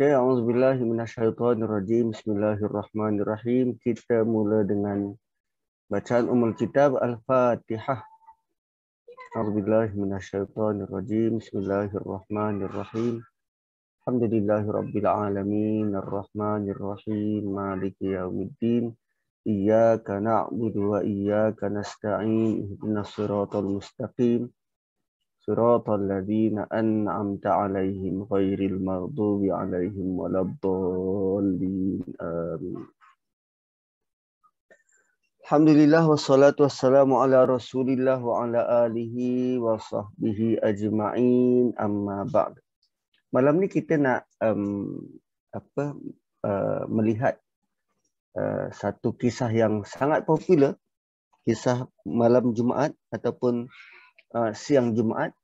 Okay, a'udzubillahi minasyaitonirrajim. Bismillahirrahmanirrahim. Kita mula dengan bacaan Kitab Al-Fatihah. A'udzubillahi minasyaitonirrajim. Bismillahirrahmanirrahim. Alhamdulillahirabbil alamin, arrahmanirrahim, maliki yaumiddin. Iyyaka na'budu wa iyyaka nasta'in. Ihdinas siratal mustaqim. Siratal ladzina an'amta 'alaihim ghairil maghdubi 'alaihim waladdallin. Amin. Alhamdulillah wassalatu wassalamu ala Rasulillah wa ala alihi wa sahbihi ajma'in. Amma ba'd. Malam ni kita nak melihat satu kisah yang sangat popular, kisah malam Jumaat ataupun siang Jumaat,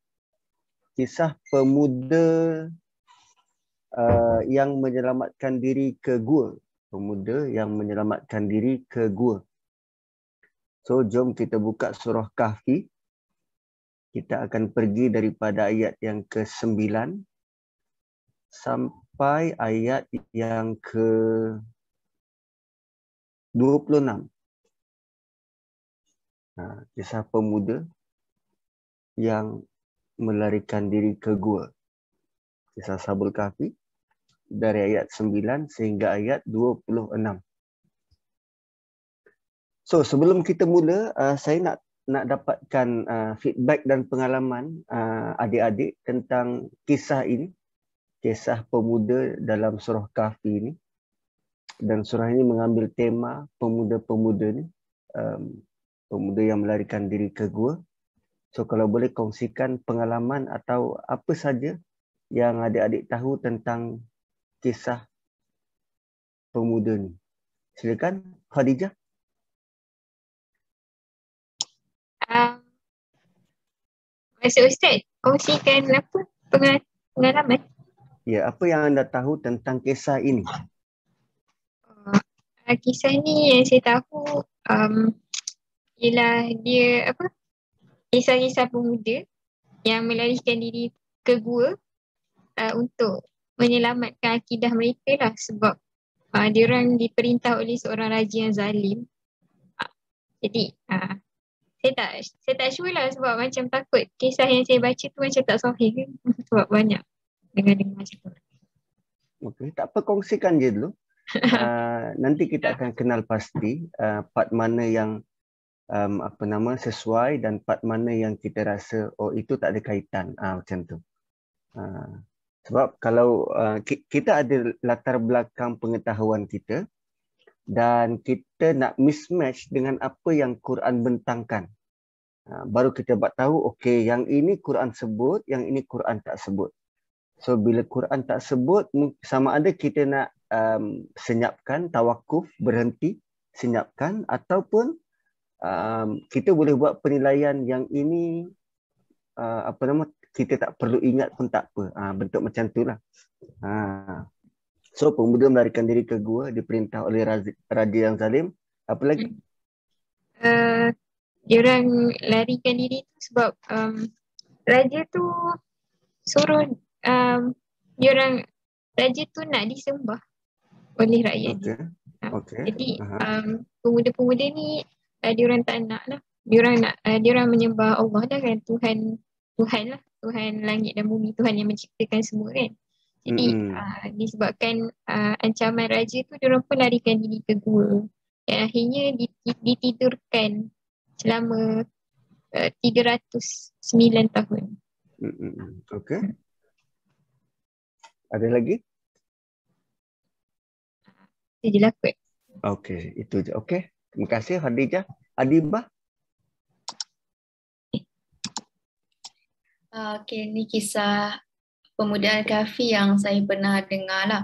kisah pemuda yang menyelamatkan diri ke gua. Pemuda yang menyelamatkan diri ke gua. So, jom kita buka surah Kahfi. Kita akan pergi daripada ayat yang ke-9 sampai ayat yang ke-26. Kisah pemuda yang melarikan diri ke gua. Kisah Ashabul Kahfi dari ayat 9 sehingga ayat 26. So, sebelum kita mula, saya nak dapatkan feedback dan pengalaman adik-adik tentang kisah ini, kisah pemuda dalam surah Kahfi ini. Dan surah ini mengambil tema pemuda-pemuda ni, pemuda yang melarikan diri ke gua. So, kalau boleh kongsikan pengalaman atau apa saja yang adik-adik tahu tentang kisah pemuda ni. Silakan, Khadijah. Maksud Ustaz, kongsikan apa pengalaman? Ya, apa yang anda tahu tentang kisah ini? Kisah ni yang saya tahu ialah dia kisah-kisah pemuda yang melarikan diri ke gua untuk menyelamatkan akidah mereka lah, sebab diorang diperintah oleh seorang raja yang zalim. Jadi saya tak sure lah, sebab macam takut kisah yang saya baca tu macam tak sahih kan. Sebab banyak dengar-dengar macam tu. Okey, tak apa, kongsikan je dulu. Nanti kita akan kenal pasti part mana yang sesuai dan part mana yang kita rasa itu tak ada kaitan, macam tu. Sebab kalau kita ada latar belakang pengetahuan kita dan kita nak mismatch dengan apa yang Quran bentangkan, baru kita buat tahu, okey, yang ini Quran sebut, yang ini Quran tak sebut. So, bila Quran tak sebut, sama ada kita nak senyapkan, tawakuf, berhenti, senyapkan, ataupun kita boleh buat penilaian yang ini kita tak perlu ingat pun tak apa. Bentuk macam tu lah. So, pemuda melarikan diri ke gua, diperintah oleh raja yang zalim. Apa lagi? Diorang larikan diri tu sebab raja tu suruh raja tu nak disembah oleh rakyat dia. Jadi pemuda-pemuda ni diorang tak nak lah. Diorang menyembah Allah dah kan, Tuhan lah, Tuhan langit dan bumi, Tuhan yang menciptakan semua kan. Jadi disebabkan ancaman raja tu, diorang pun larikan diri ke gua. Dan akhirnya ditidurkan selama 309 tahun. Okey. Ada lagi? Itu je lah kot. Okey, itu je. Okey. Terima kasih Khadijah. Adibah? Okey, ni kisah pemuda Al-Kahfi yang saya pernah dengar lah.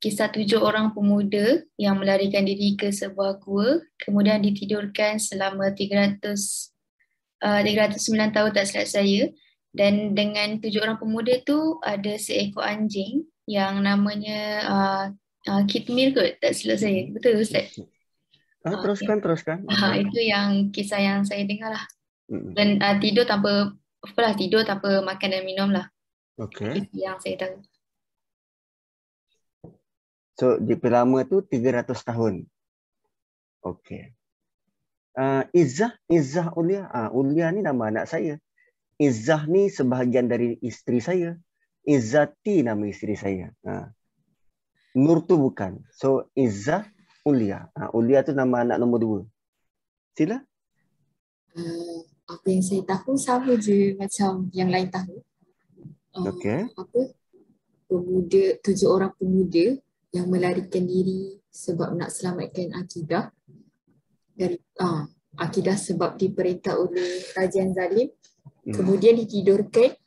Kisah 7 orang pemuda yang melarikan diri ke sebuah gua, kemudian ditidurkan selama 309 tahun tak silap saya. Dan dengan 7 orang pemuda tu ada seekor anjing yang namanya Kitmir kot, tak silap saya. Betul Ustaz? Teruskan. Itu yang kisah yang saya dengar lah. Dan tidur tanpa makan dan minum lah. Okey. Yang saya tahu. So JP lama tu 300 tahun. Okey. Izzah Ulia. Ulia ni nama anak saya. Izzah ni sebahagian dari isteri saya. Izzati nama isteri saya. Nur tu bukan. So Izzah Ulia. Ulia tu nama anak nombor 2. Sila. Apa yang saya tahu sama je macam yang lain tahu. Okey. Apa? 7 orang pemuda yang melarikan diri sebab nak selamatkan akidah dari akidah sebab diperintah oleh raja yang zalim. Kemudian ditidurkan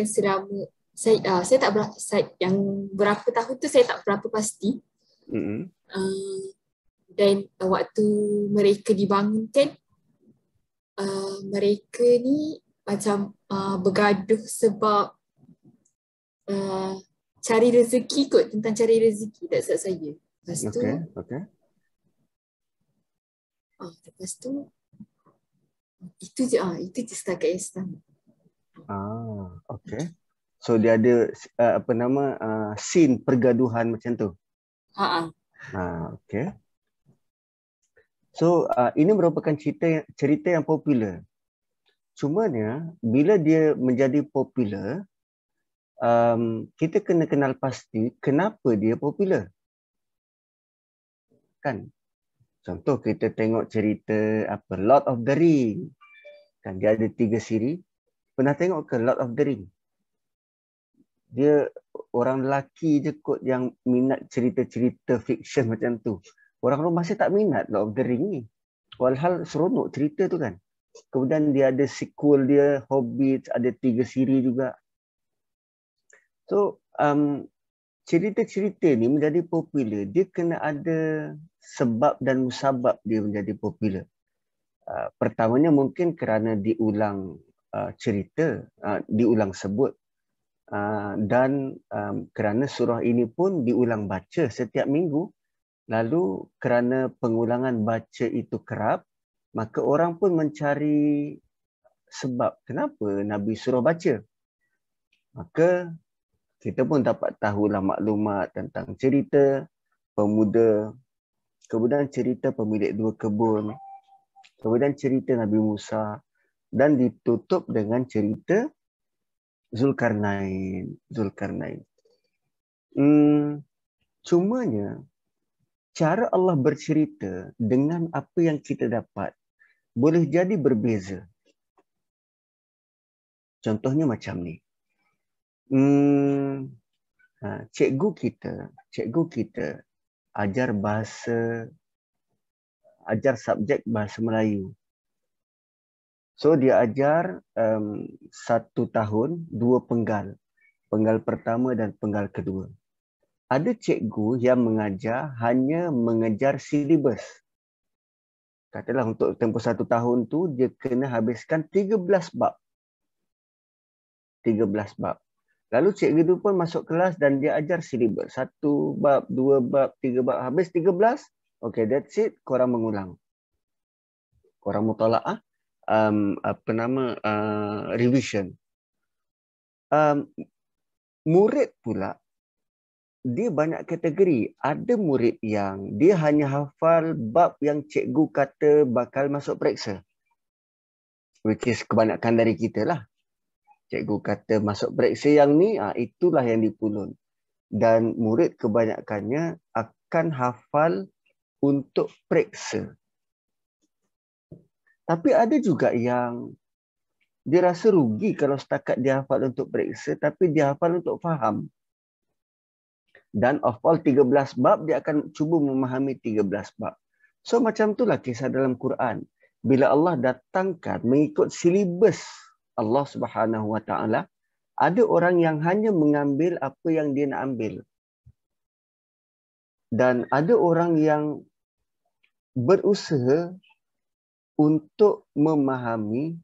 selama saya tak berapa yang berapa tahun tu saya tak berapa pasti. Dan waktu mereka dibangunkan, mereka ni macam bergaduh sebab cari rezeki kot, tentang cari rezeki. That's what saya. Lepas tu lepas tu itu je setakat yang saya tahu. Okay. So dia ada scene pergaduhan macam tu. Okay. So ini merupakan cerita yang popular. Cumanya bila dia menjadi popular, kita kena kenal pasti kenapa dia popular. Kan? Contoh kita tengok cerita Lord of the Ring. Kan dia ada 3 siri. Pernah tengok ke Lord of the Ring? Dia orang lelaki je kot yang minat cerita-cerita fiction macam tu. Orang rumah saya tak minat Lord of the Ring ni. Walhal seronok cerita tu kan. Kemudian dia ada sequel dia, Hobbit, ada 3 siri juga. So, cerita-cerita ni menjadi popular. Dia kena ada sebab dan musabab dia menjadi popular. Pertamanya mungkin kerana diulang cerita, diulang sebut. Dan kerana surah ini pun diulang baca setiap minggu. Lalu kerana pengulangan baca itu kerap, maka orang pun mencari sebab kenapa Nabi suruh baca. Maka kita pun dapat tahulah maklumat tentang cerita pemuda, kemudian cerita pemilik 2 kebun, kemudian cerita Nabi Musa, dan ditutup dengan cerita Zulkarnain. Cumanya cara Allah bercerita dengan apa yang kita dapat boleh jadi berbeza. Contohnya macam ni. Cikgu kita ajar subjek bahasa Melayu. So dia ajar 1 tahun 2 penggal. Penggal pertama dan penggal kedua. Ada cikgu yang mengajar hanya mengejar silibus. Katalah untuk tempoh 1 tahun tu dia kena habiskan 13 bab. 13 bab. Lalu cikgu tu pun masuk kelas dan dia ajar silibus. 1 bab, 2 bab, 3 bab. Habis 13, okay, that's it. Korang mengulang. Korang mutalaah, revision. Murid pula, dia banyak kategori. Ada murid yang dia hanya hafal bab yang cikgu kata bakal masuk periksa. Which is kebanyakan dari kita lah. Cikgu kata masuk periksa yang ni, itulah yang dipulun. Dan murid kebanyakannya akan hafal untuk periksa. Tapi ada juga yang dia rasa rugi kalau setakat dia hafal untuk periksa, tapi dia hafal untuk faham. Dan of all 13 bab, dia akan cuba memahami 13 bab. So macam itulah kisah dalam Quran. Bila Allah datangkan mengikut silibus Allah Subhanahu Wa Taala, ada orang yang hanya mengambil apa yang dia nak ambil. Dan ada orang yang berusaha untuk memahami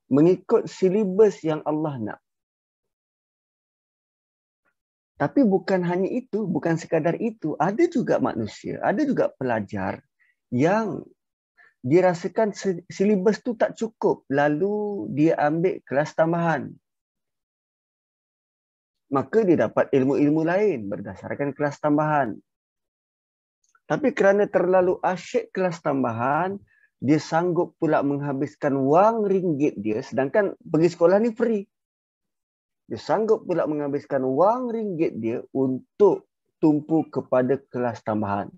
mengikut silibus yang Allah nak. Tapi bukan hanya itu, bukan sekadar itu. Ada juga manusia, ada juga pelajar yang dirasakan silibus tu tak cukup. Lalu dia ambil kelas tambahan. maka dia dapat ilmu-ilmu lain berdasarkan kelas tambahan. Tapi kerana terlalu asyik kelas tambahan, dia sanggup pula menghabiskan wang ringgit dia, sedangkan pergi sekolah ni free. Dia sanggup pula menghabiskan wang ringgit dia untuk tumpu kepada kelas tambahan.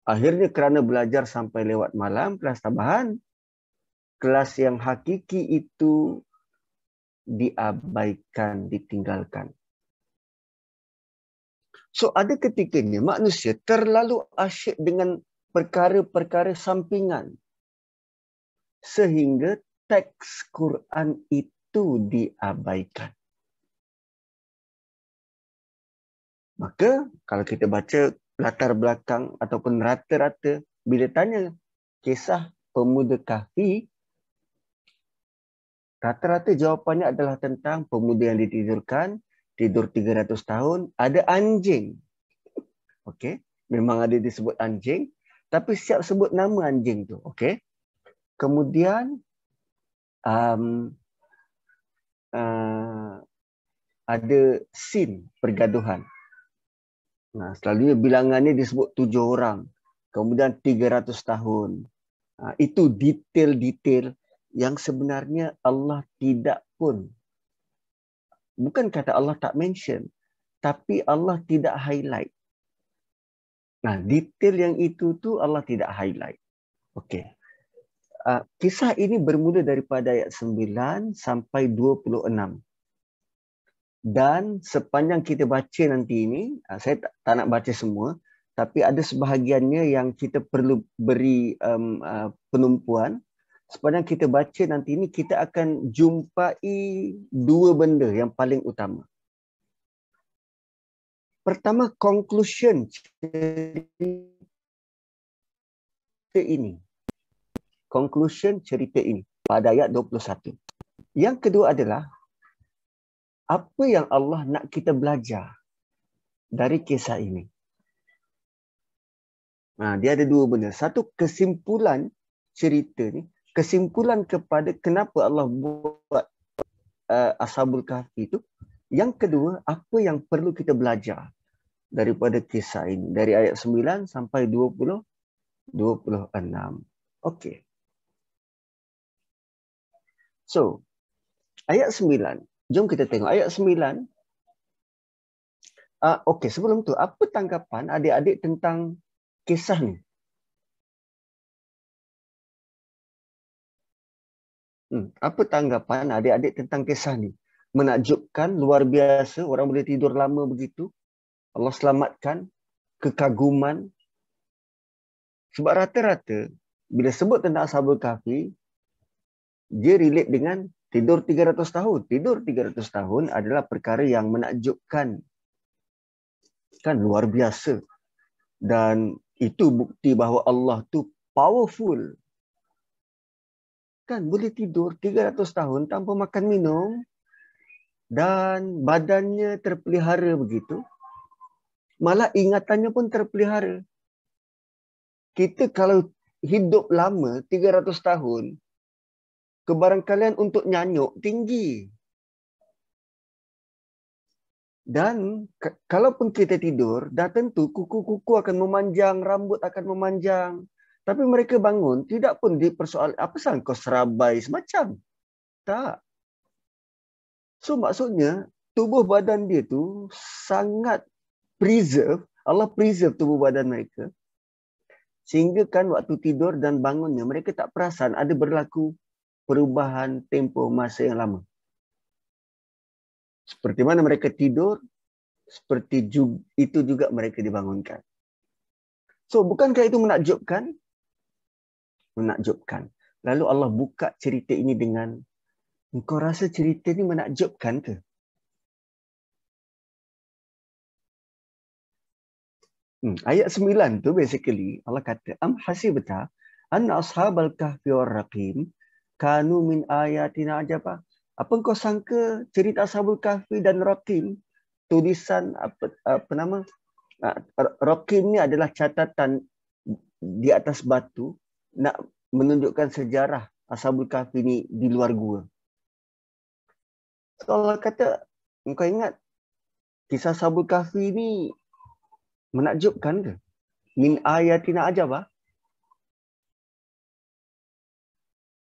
Akhirnya kerana belajar sampai lewat malam kelas tambahan, kelas yang hakiki itu diabaikan, ditinggalkan. So ada ketikanya manusia terlalu asyik dengan perkara-perkara sampingan sehingga teks Quran itu diabaikan. Maka kalau kita baca latar belakang ataupun rata-rata bila tanya kisah pemuda kahfi, rata-rata jawapannya adalah tentang pemuda yang ditidurkan, tidur 300 tahun, ada anjing. Okey, memang ada disebut anjing, tapi siap sebut nama anjing tu. Okey. Kemudian ada scene pergaduhan. Nah, selalunya bilangannya disebut 7 orang. Kemudian 300 tahun. Itu detail-detail yang sebenarnya Allah tidak pun. Bukan kata Allah tak mention, tapi Allah tidak highlight. Nah, detail yang itu tu Allah tidak highlight. Okey. Kisah ini bermula daripada ayat 9 sampai 26. Dan sepanjang kita baca nanti ini, saya tak nak baca semua, tapi ada sebahagiannya yang kita perlu beri penumpuan. Sepanjang kita baca nanti ini, kita akan jumpai dua benda yang paling utama. Pertama, conclusion cerita ini. Conclusion cerita ini pada ayat 21. Yang kedua adalah apa yang Allah nak kita belajar dari kisah ini. Dia ada dua benda. Satu, kesimpulan cerita ni, kesimpulan kepada kenapa Allah buat Ashabul Kahfi itu. Yang kedua, apa yang perlu kita belajar daripada kisah ini. Dari ayat 9 sampai 26. Okey. So, ayat 9. Jom kita tengok ayat 9. Okey, sebelum tu, apa tanggapan adik-adik tentang kisah ni? Apa tanggapan adik-adik tentang kisah ni? Menakjubkan, luar biasa, orang boleh tidur lama begitu. Allah selamatkan, kekaguman. Sebab rata-rata, bila sebut tentang Ashabul Kahfi, dia relate dengan tidur 300 tahun. Tidur 300 tahun adalah perkara yang menakjubkan. Kan luar biasa. Dan itu bukti bahawa Allah tu powerful. Kan boleh tidur 300 tahun tanpa makan minum dan badannya terpelihara begitu. Malah ingatannya pun terpelihara. Kita kalau hidup lama 300 tahun, kebarangkalian untuk nyanyuk tinggi. Dan kalaupun kita tidur, dah tentu kuku-kuku akan memanjang, rambut akan memanjang. Tapi mereka bangun, tidak pun dipersoal, apa sahaja kau serabai semacam. Tak. So maksudnya, tubuh badan dia tu sangat preserve. Allah preserve tubuh badan mereka. Sehingga kan waktu tidur dan bangunnya, mereka tak perasan ada berlaku perubahan tempoh masa yang lama. Seperti mana mereka tidur, seperti itu juga mereka dibangunkan. So, bukankah itu menakjubkan? Menakjubkan. Lalu Allah buka cerita ini dengan, engkau rasa cerita ini menakjubkan ke? Ayat 9 tu basically Allah kata, am hasibta anna ashabal kahfi war raqim kanu min ayatina ajaba. Apa engkau sangka cerita Ashabul Kahfi dan Raqim, tulisan apa nama? Raqim ni adalah catatan di atas batu nak menunjukkan sejarah Ashabul Kahfi ni di luar gua. So Allah kata, engkau ingat kisah Ashabul Kahfi ni menakjubkan ke? Min ayatina ajabah.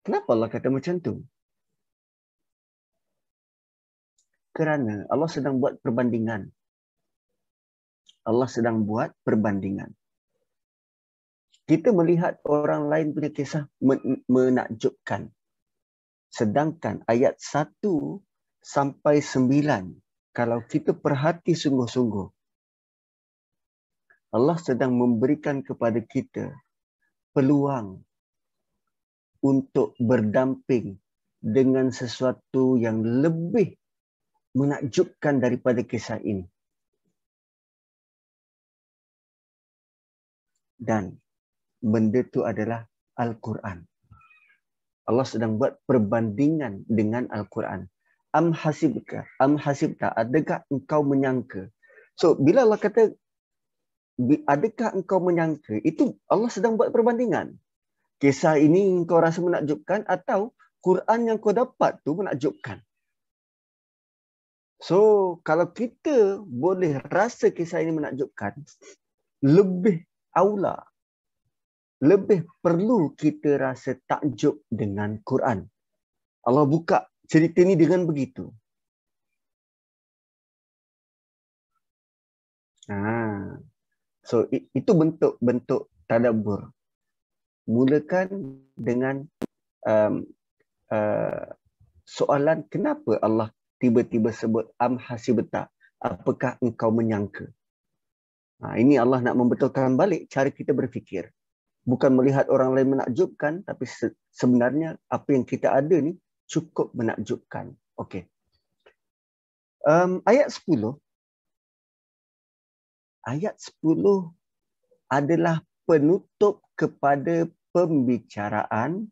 Kenapa Allah kata macam tu? Kerana Allah sedang buat perbandingan. Allah sedang buat perbandingan. Kita melihat orang lain punya kisah menakjubkan. Sedangkan ayat 1 sampai 9, kalau kita perhati sungguh-sungguh, Allah sedang memberikan kepada kita peluang untuk berdamping dengan sesuatu yang lebih menakjubkan daripada kisah ini. Dan benda itu adalah Al-Quran. Allah sedang buat perbandingan dengan Al-Quran. Am hasibta, adakah engkau menyangka? So, bila Allah kata, adakah engkau menyangka? Itu Allah sedang buat perbandingan. Kisah ini kau rasa menakjubkan atau Quran yang kau dapat tu menakjubkan. So, kalau kita boleh rasa kisah ini menakjubkan, lebih aula, lebih perlu kita rasa takjub dengan Quran. Allah buka cerita ni dengan begitu. So, itu bentuk tadabbur. Mulakan dengan soalan kenapa Allah tiba-tiba sebut am hasibta, apakah engkau menyangka? Ini Allah nak membetulkan balik cara kita berfikir. Bukan melihat orang lain menakjubkan, tapi sebenarnya apa yang kita ada ni cukup menakjubkan. Okey. Ayat 10. Ayat 10 adalah penutup kepada pembicaraan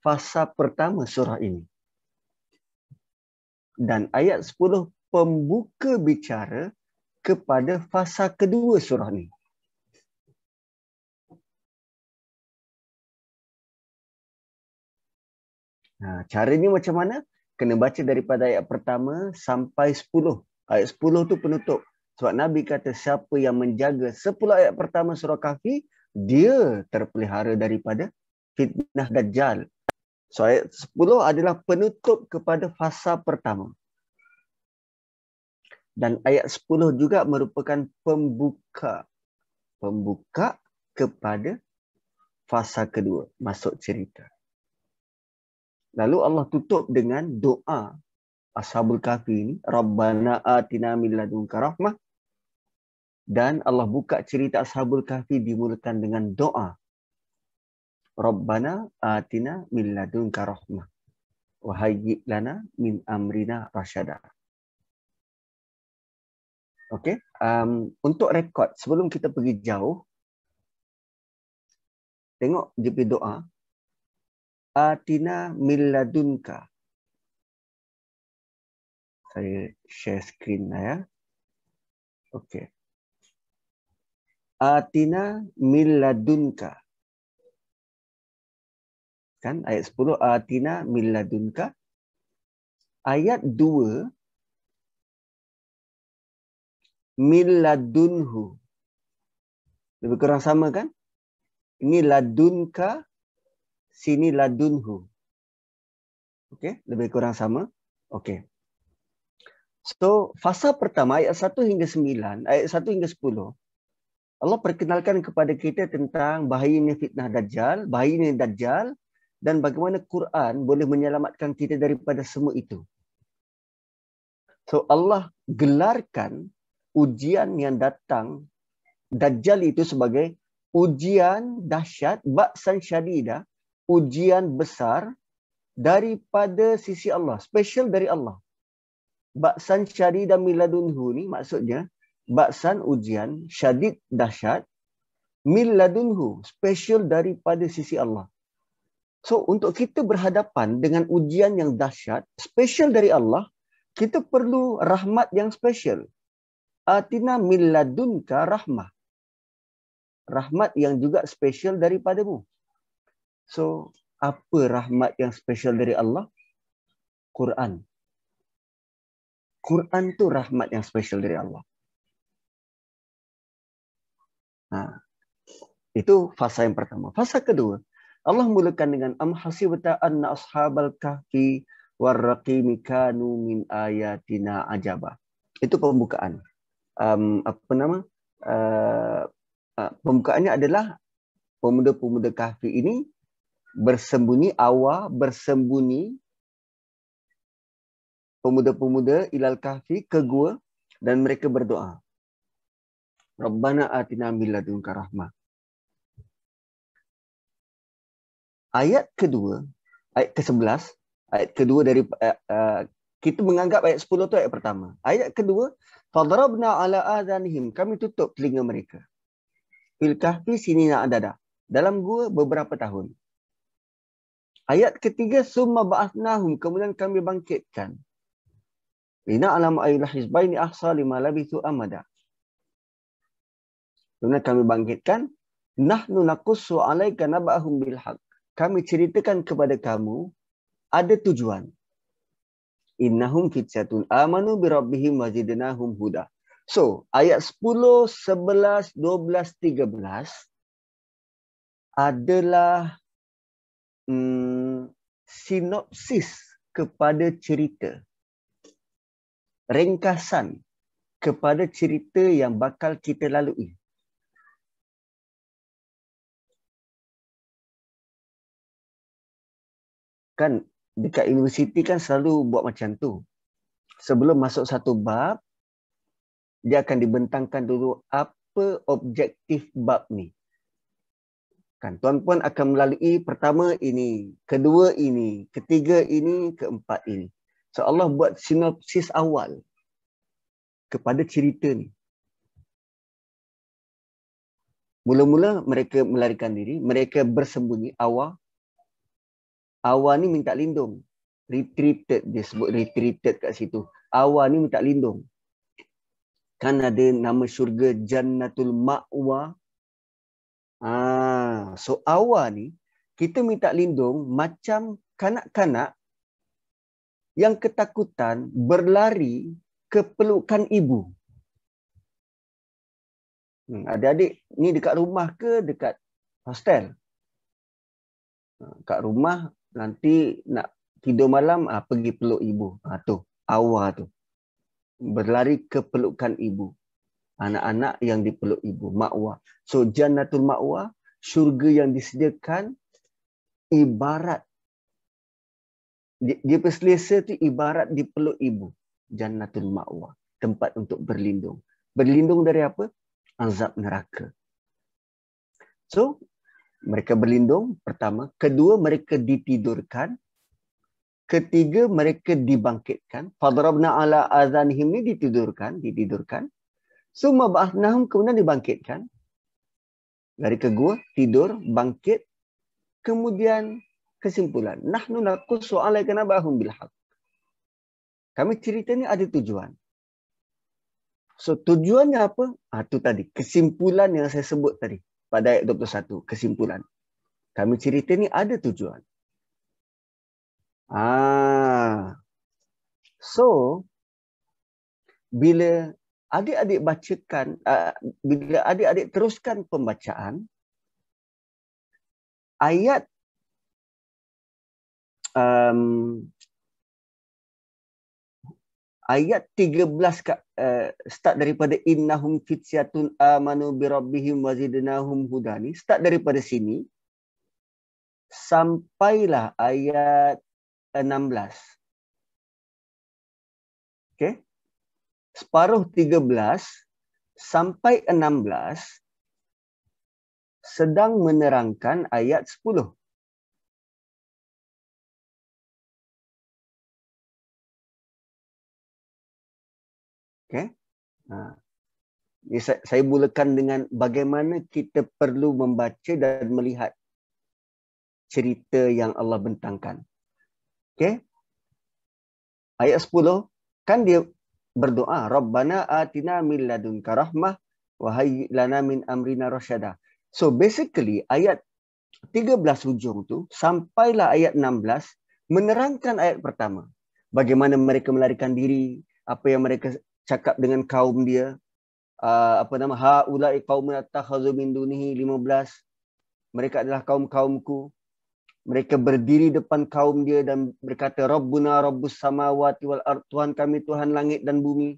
fasa pertama surah ini. Dan ayat 10 pembuka bicara kepada fasa kedua surah ini. Caranya macam mana? Kena baca daripada ayat pertama sampai 10. Ayat 10 tu penutup. Sebab Nabi kata siapa yang menjaga 10 ayat pertama surah Kahfi, dia terpelihara daripada fitnah Dajjal. So ayat 10 adalah penutup kepada fasa pertama. Dan ayat 10 juga merupakan pembuka. Pembuka kepada fasa kedua, masuk cerita. Lalu Allah tutup dengan doa Ashabul Kahfi ini, Rabbana atina min ladunka rahmah. Dan Allah buka cerita Ashabul Kahfi dimulakan dengan doa. Rabbana atina min ladunka rahmah. Wa hayyi' lana min amrina rasyada. Okey, untuk rekod sebelum kita pergi jauh, tengok dia punya doa. Atina min ladunka. Saya share screen ya. Okey. Atina min ladunka. Kan ayat 10 atina min ladunka. Ayat 2 min ladunhu. Lebih kurang sama kan? Ini ladunka, sini ladunhu. Okey, lebih kurang sama. Okey. So, fasa pertama ayat 1 hingga 9, ayat 1 hingga 10, Allah perkenalkan kepada kita tentang bahayanya fitnah Dajjal, bahayanya Dajjal, dan bagaimana Quran boleh menyelamatkan kita daripada semua itu. So, Allah gelarkan ujian yang datang Dajjal itu sebagai ujian dahsyat, ba'san syadidah, ujian besar daripada sisi Allah, special dari Allah. Ba'san syadidah min ladunhu ni maksudnya ba'san ujian, syadid dahsyat, min ladunhu special daripada sisi Allah. So untuk kita berhadapan dengan ujian yang dahsyat, special dari Allah, kita perlu rahmat yang special. Atina min ladunka rahmah. Rahmat yang juga special daripadamu. So apa rahmat yang special dari Allah? Quran. Quran tu rahmat yang special dari Allah. Itu fasa yang pertama. Fasa kedua, Allah mulakan dengan am hasibta anna ashabal kahfi warraqimi kanu min ayatina ajaba. Itu pembukaan. Pembukaannya adalah pemuda-pemuda kahfi ini bersembunyi, pemuda-pemuda ilal kahfi ke gua dan mereka berdoa. Rabbana atina min ladunka rahmah. Ayat kedua, ayat ke-11, ayat kedua dari kita menganggap ayat 10 tu ayat pertama. Ayat kedua, fadarabna ala adhanihim, kami tutup telinga mereka. Fil kahfi sinina adada, dalam gua beberapa tahun. Ayat ketiga, summa ba'athnahum, kemudian kami bangkitkan. Lina alam ayyul hizbaini ahsa lima labithu amada. Kemudian kami bangkitkan, nahnu naqussu alaika naba'ahum bil haq. Kami ceritakan kepada kamu ada tujuan. Innahum fityatun amanu bi rabbihim wazidnahum huda. So, ayat 10, 11, 12, 13 adalah sinopsis kepada cerita. Ringkasan kepada cerita yang bakal kita lalui. Kan dekat universiti kan selalu buat macam tu. Sebelum masuk satu bab, dia akan dibentangkan dulu apa objektif bab ni. Kan tuan-puan akan melalui pertama ini, kedua ini, ketiga ini, keempat ini. So Allah buat sinopsis awal kepada cerita ni. Mula-mula mereka melarikan diri, mereka bersembunyi, Awa ni minta lindung. Retreated, dia sebut retreated kat situ. Awa ni minta lindung. Kan ada nama syurga Jannatul Ma'wa. So Awa ni, kita minta lindung macam kanak-kanak yang ketakutan berlari ke pelukan ibu. Adik-adik ni dekat rumah ke dekat hostel? Kat rumah nanti nak tidur malam pergi peluk ibu. Tu Awa tu. Berlari ke pelukan ibu. Anak-anak yang dipeluk ibu, Ma'wa. So Jannatul Ma'wa, syurga yang disediakan ibarat dia perselesa tu ibarat dipeluk ibu. Jannatul Ma'wa, tempat untuk berlindung. Berlindung dari apa? Azab neraka. So mereka berlindung pertama, kedua mereka ditidurkan, ketiga mereka dibangkitkan. Fadarabna ala azanihim ni ditidurkan. Summa ba'athnahum, kemudian dibangkitkan. Lari ke gua, tidur, bangkit. Kemudian kesimpulan. Nahnu naqussu alaika naba'ahum bil haq. Kami cerita ni ada tujuan. So tujuannya apa? Tu tadi. Kesimpulan yang saya sebut tadi. Pada ayat 21. Kesimpulan. Kami cerita ni ada tujuan. So, bila adik-adik bacakan, bila adik-adik teruskan pembacaan, ayat ayat 13 start daripada innahum fityatun amanu bi rabbihim wazidnahum huda ni, start daripada sini sampailah ayat 16. Okey. Separuh 13 sampai 16 sedang menerangkan ayat 10. Okay. Saya mulakan dengan bagaimana kita perlu membaca dan melihat cerita yang Allah bentangkan. Okay. Ayat 10, kan dia berdoa, Rabbana atina min ladunka rahmah wa hayyi lana min amrina rasyada. So basically ayat 13 hujung tu sampailah ayat 16 menerangkan ayat pertama. Bagaimana mereka melarikan diri, apa yang mereka cakap dengan kaum dia. Apa nama, haula'i qaumun attakhadhu min dunihi 15. Mereka adalah kaum-kaumku. Mereka berdiri depan kaum dia dan berkata, Rabbuna Rabbus samawati wal ard, Tuhan kami Tuhan langit dan bumi.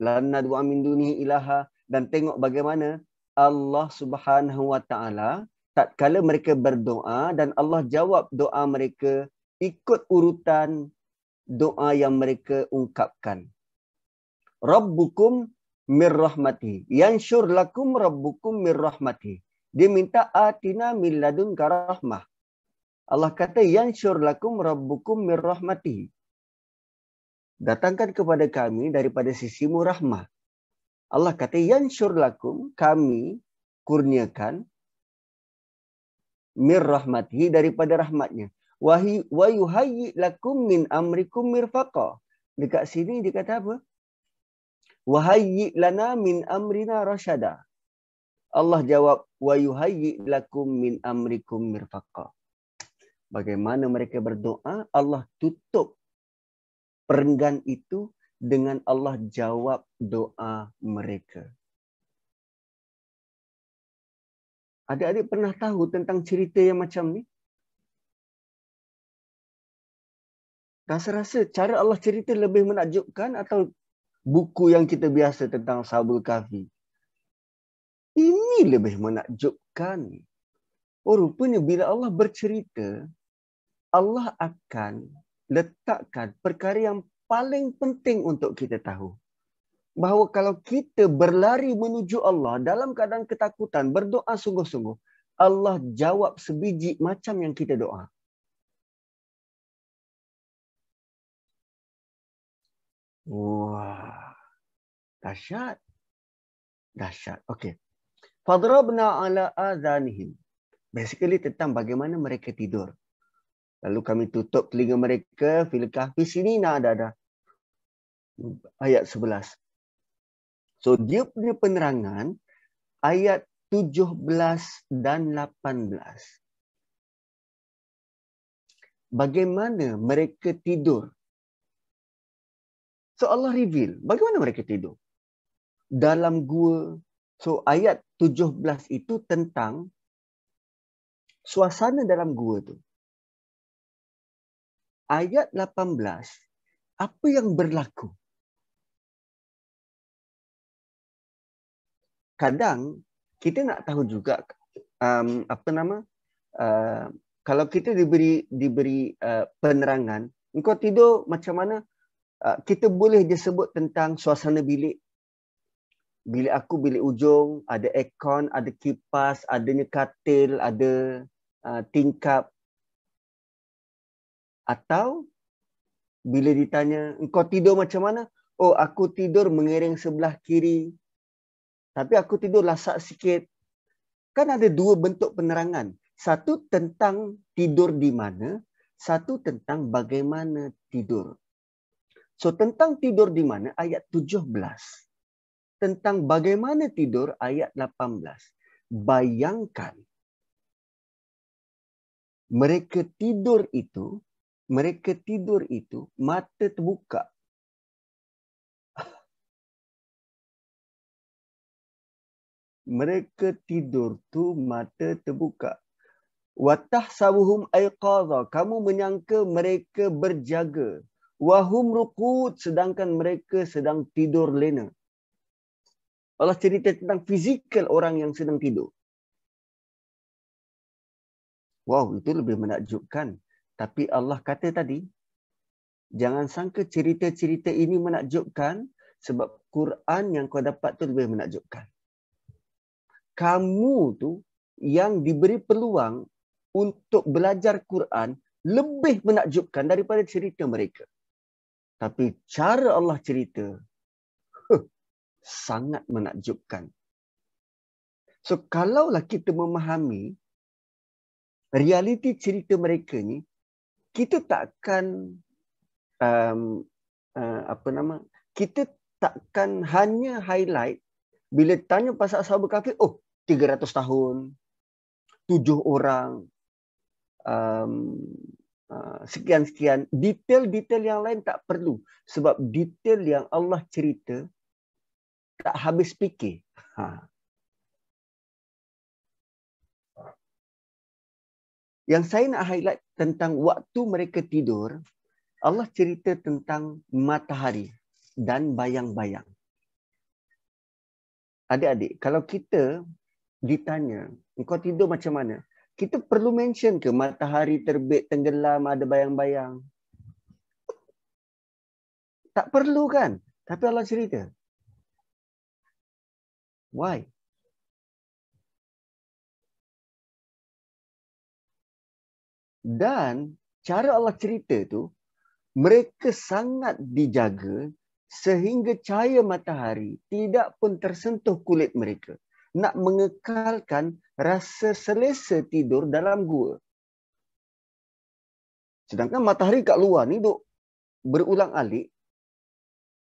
Lan nad'a min dunihi ilaha. Dan tengok bagaimana Allah Subhanahu wa taala tatkala mereka berdoa dan Allah jawab doa mereka ikut urutan doa yang mereka ungkapkan. Rabbukum mir rahmati, yanshur lakum rabbukum mir rahmati. Dia minta atina min ladunka rahmah. Allah kata yanshur lakum rabbukum mir rahmati. Datangkan kepada kami daripada sisimu rahmah. Allah kata yanshur lakum, kami kurniakan mir rahmatihi, daripada rahmatnya. Wa yuhayyi lakum min amrikum mirfaqa. Dekat sini dia kata apa? Wa hayyi lana min amrina rasyada. Allah jawab wa yuhayyi lakum min amrikum mirfaqa. Bagaimana mereka berdoa, Allah tutup perenggan itu dengan Allah jawab doa mereka. Adik-adik pernah tahu tentang cerita yang macam ni? Rasa-rasa cara Allah cerita lebih menakjubkan atau buku yang kita biasa tentang Ashabul Kahfi? Ini lebih menakjubkan. Oh, rupanya bila Allah bercerita, Allah akan letakkan perkara yang paling penting untuk kita tahu. Bahawa kalau kita berlari menuju Allah dalam keadaan ketakutan, berdoa sungguh-sungguh, Allah jawab sebiji macam yang kita doa. Wah, dahsyat. Dahsyat. Okey. Fadrabna ala adhanihim. Basically tentang bagaimana mereka tidur. Lalu kami tutup telinga mereka. Fil Kahfi sini ada ayat 11. So dia punya penerangan ayat 17 dan 18. Bagaimana mereka tidur? So Allah reveal bagaimana mereka tidur dalam gua. So ayat 17 itu tentang suasana dalam gua tu. Ayat 18, apa yang berlaku? Kadang kita nak tahu juga kalau kita diberi penerangan, engkau tidur macam mana? Kita boleh je sebut tentang suasana bilik. Bilik aku bilik ujung, ada aircon, ada kipas, adanya katil, ada tingkap. Atau bila ditanya, engkau tidur macam mana? Oh, aku tidur mengiring sebelah kiri. Tapi aku tidur lasak sikit. Kan ada dua bentuk penerangan. Satu tentang tidur di mana, satu tentang bagaimana tidur. So tentang tidur di mana ayat 17. Tentang bagaimana tidur ayat 18. Bayangkan mereka tidur itu mata terbuka. Mereka tidur tu mata terbuka. Watahsabuhum aiqadha, kamu menyangka mereka berjaga. Wahum ruqud, sedangkan mereka sedang tidur lena. Allah cerita tentang fizikal orang yang sedang tidur. Wow, itu lebih menakjubkan. Tapi Allah kata tadi, jangan sangka cerita-cerita ini menakjubkan sebab Quran yang kau dapat tu lebih menakjubkan. Kamu tu yang diberi peluang untuk belajar Quran lebih menakjubkan daripada cerita mereka. Tapi cara Allah cerita sangat menakjubkan. So kalaulah kita memahami realiti cerita mereka ni, kita takkan kita takkan hanya highlight bila tanya pasal Ashabul Kahfi, oh 300 tahun, 7 orang, sekian-sekian. Detail-detail yang lain tak perlu. Sebab detail yang Allah cerita tak habis fikir. Yang saya nak highlight tentang waktu mereka tidur, Allah cerita tentang matahari dan bayang-bayang. Adik-adik, kalau kita ditanya, engkau tidur macam mana? Kita perlu mention ke matahari terbit, tenggelam, ada bayang-bayang? Tak perlu kan? Tapi Allah cerita. Why? Dan cara Allah cerita tu, mereka sangat dijaga sehingga cahaya matahari tidak pun tersentuh kulit mereka. Nak mengekalkan rasa selesa tidur dalam gua. Sedangkan matahari kat luar ni duk berulang-alik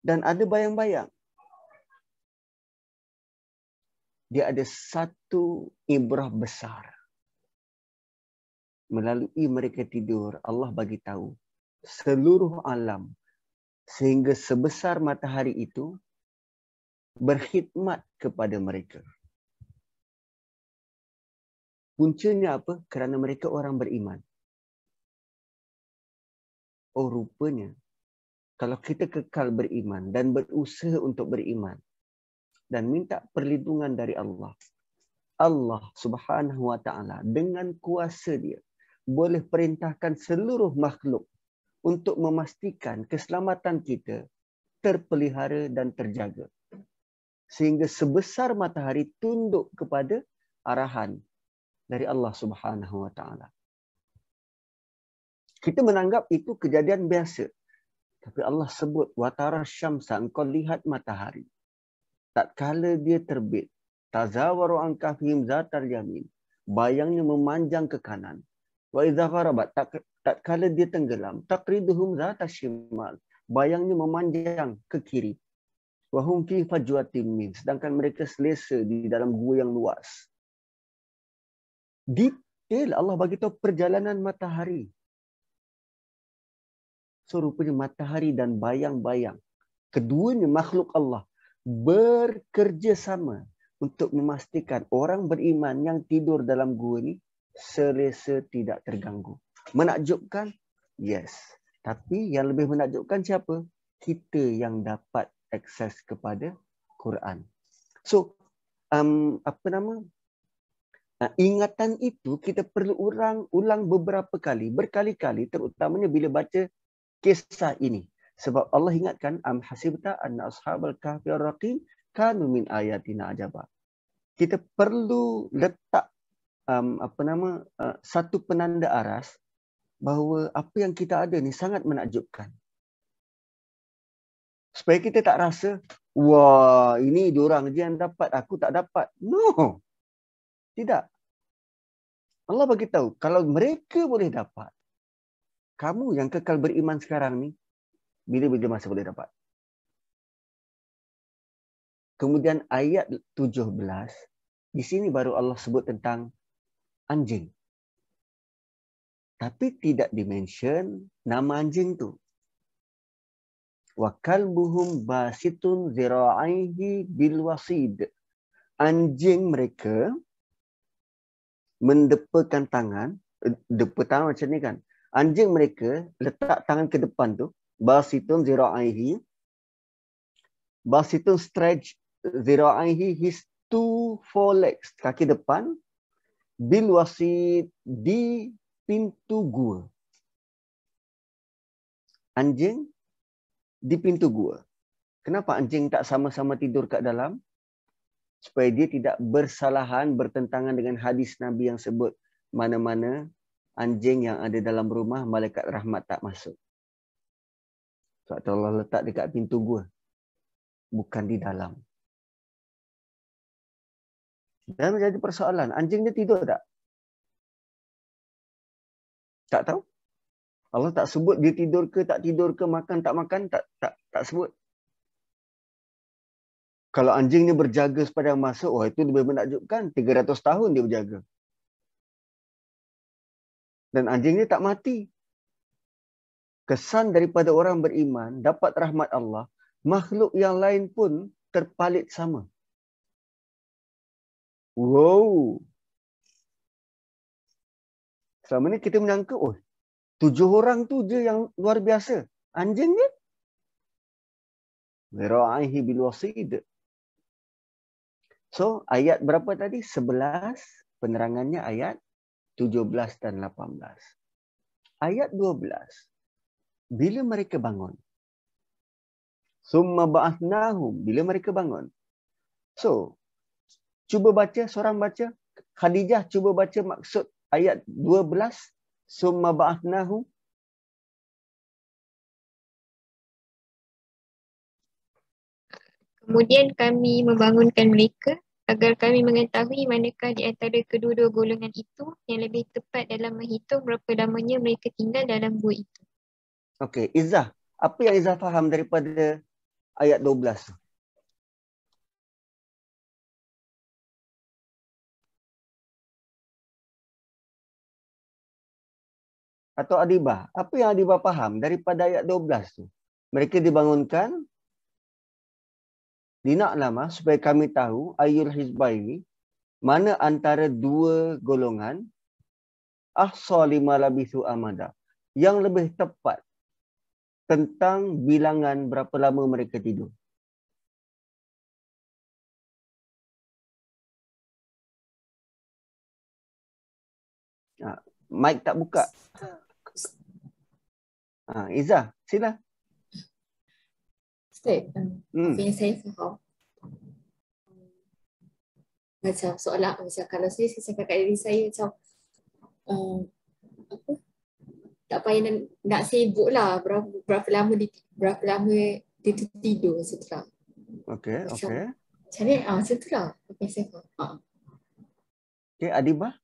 dan ada bayang-bayang. Dia ada satu ibrah besar. Melalui mereka tidur, Allah bagi tahu seluruh alam sehingga sebesar matahari itu berkhidmat kepada mereka. Puncanya apa? Kerana mereka orang beriman. Oh, rupanya kalau kita kekal beriman dan berusaha untuk beriman dan minta perlindungan dari Allah, Allah Subhanahu wa taala dengan kuasa dia boleh perintahkan seluruh makhluk untuk memastikan keselamatan kita terpelihara dan terjaga. Sehingga sebesar matahari tunduk kepada arahan dari Allah Subhanahu wa taala. Kita menganggap itu kejadian biasa. Tapi Allah sebut watara syamsa, engkau lihat matahari. Tatkala dia terbit, tazawaru an kahfihim zatal yamin, bayangnya memanjang ke kanan. Wa idza gharabat, tatkala dia tenggelam, taqriduhum zatal shimal, bayangnya memanjang ke kiri. Wa hum fi fajwatin min, sedangkan mereka selesa di dalam gua yang luas. Detail Allah bagi tahu perjalanan matahari. So rupanya matahari dan bayang-bayang, keduanya makhluk Allah bekerja sama untuk memastikan orang beriman yang tidur dalam gua ni selesa, tidak terganggu. Menakjubkan? Yes. Tapi yang lebih menakjubkan siapa? Kita yang dapat akses kepada Quran. So, ingatan itu kita perlu ulang beberapa kali, berkali-kali, terutamanya bila baca kisah ini. Sebab Allah ingatkan, am hasibta anna ashabal kahfi ar-raqim kanu min ayatina ajaba. Kita perlu letak satu penanda aras bahawa apa yang kita ada ni sangat menakjubkan. Supaya kita tak rasa, wah, ini diorang je yang dapat, aku tak dapat. No. Tidak. Allah bagi tahu, kalau mereka boleh dapat, kamu yang kekal beriman sekarang ni, bila-bila masa boleh dapat. Kemudian ayat 17, di sini baru Allah sebut tentang anjing. Tapi tidak dimention nama anjing tu. Wa kalbuhum basitun zira'ihi bil wasid. Anjing mereka mendepakan tangan, depa tangan macam ni kan. Anjing mereka letak tangan ke depan tu, basitun zira'ihi. Basitun stretch zira'ihi, his two forelegs, kaki depan, bil wasid, di pintu gua. Anjing di pintu gua. Kenapa anjing tak sama-sama tidur kat dalam? Supaya dia tidak bersalahan, bertentangan dengan hadis Nabi yang sebut mana-mana anjing yang ada dalam rumah, malaikat rahmat tak masuk. Sebab Allah letak dekat pintu gua, bukan di dalam. Dan menjadi persoalan, anjing dia tidur tak? Tak tahu. Allah tak sebut dia tidur ke, tak tidur ke, makan, tak sebut. Kalau anjing ni berjaga sepanjang masa, oh itu lebih menakjubkan. 300 tahun dia berjaga. Dan anjing ni tak mati. kesan daripada orang beriman dapat rahmat Allah, makhluk yang lain pun terpalit sama. Wow. Selama ni kita menyangka, oh 7 orang tu je yang luar biasa. Anjing ni? Wira'ihi bil wasid. So, ayat berapa tadi? 11. Penerangannya ayat 17 dan 18. Ayat 12. Bila mereka bangun. Summa ba'athnahum. Bila mereka bangun. So, cuba baca, seorang baca. Khadijah cuba baca maksud ayat 12. Summa ba'athnahum. Kemudian kami membangunkan mereka agar kami mengetahui manakah di antara kedua-dua golongan itu yang lebih tepat dalam menghitung berapa lamanya mereka tinggal dalam gua itu. Okey, Izzah. Apa yang Izzah faham daripada ayat 12 tu? Atau Adibah? Apa yang Adibah faham daripada ayat 12 tu? Mereka dibangunkan. Dinaklah supaya kami tahu ayul hizbaini, mana antara dua golongan ahsa lima labithu amada, yang lebih tepat tentang bilangan berapa lama mereka tidur. Mic tak buka. Izzah, sila. Ustaz, apa yang saya faham, macam soalan, macam kalau saya cakap kat diri saya macam apa, tak payah nak sibuk lah berapa lama dia tidur macam tu lah. Okey, okey. Macam ni, macam tu lah apa yang saya faham. Okey, Adibah.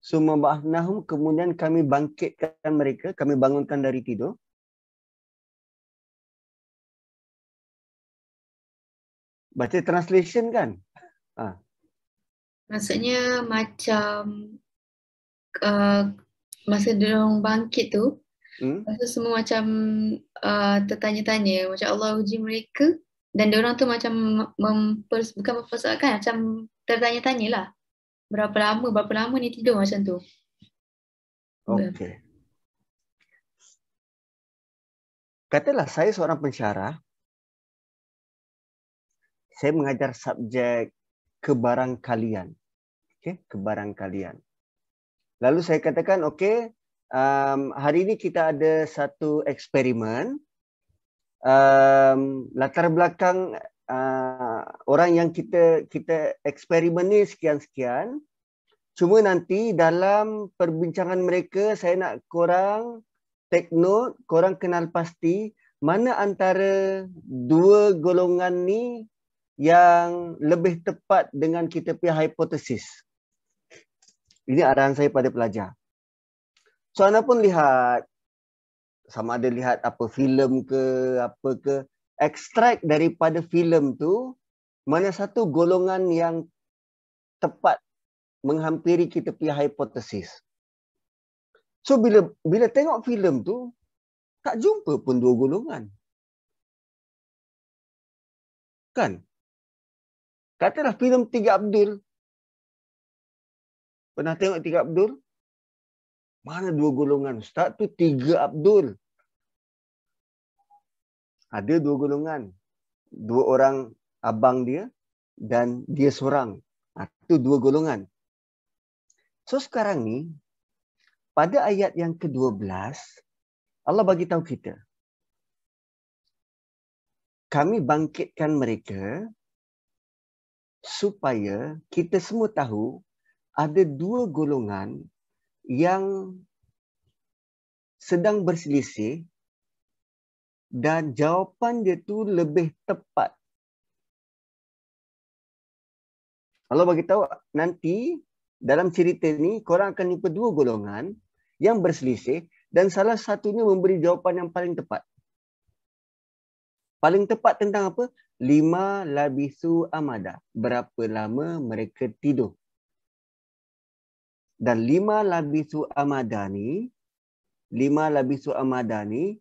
Summa ba'athnahum, kemudian kami bangkitkan mereka, kami bangunkan dari tidur. Baca translation kan? Maksudnya macam masa diorang bangkit tu, masa semua macam tertanya-tanya, macam Allah uji mereka dan diorang tu macam bukan mempersoalkan, macam tertanya-tanya lah. Berapa lama ni tidur macam tu. Okey. Katalah saya seorang pensyarah. Saya mengajar subjek kebarangkalian. Okey, kebarangkalian. Lalu saya katakan, okey, hari ini kita ada satu eksperimen. Latar belakang orang yang kita eksperimen ni sekian-sekian. Cuma nanti dalam perbincangan mereka saya nak korang take note, korang kenal pasti mana antara dua golongan ni yang lebih tepat dengan kita punya hipotesis. Ini arahan saya pada pelajar. So anda pun lihat, sama ada lihat apa filem ke, apa ke, ekstrak daripada filem tu, mana satu golongan yang tepat menghampiri kita punya hipotesis. So bila tengok filem tu, tak jumpa pun dua golongan. Kan? Katalah filem Tiga Abdul. Pernah tengok Tiga Abdul? Mana dua golongan? Ustaz tu Tiga Abdul. Ada dua golongan. Dua orang abang dia dan dia seorang. Itu dua golongan. So sekarang ni, pada ayat yang ke-12, Allah bagi tahu kita. Kami bangkitkan mereka supaya kita semua tahu ada dua golongan yang sedang berselisih dan jawapan dia tu lebih tepat. Allah bagi tahu nanti dalam cerita ni korang akan jumpa dua golongan yang berselisih dan salah satunya memberi jawapan yang paling tepat. Paling tepat tentang apa? 5 labithu amada. Berapa lama mereka tidur. Dan 5 labithu amada ni lima labisu amada ni,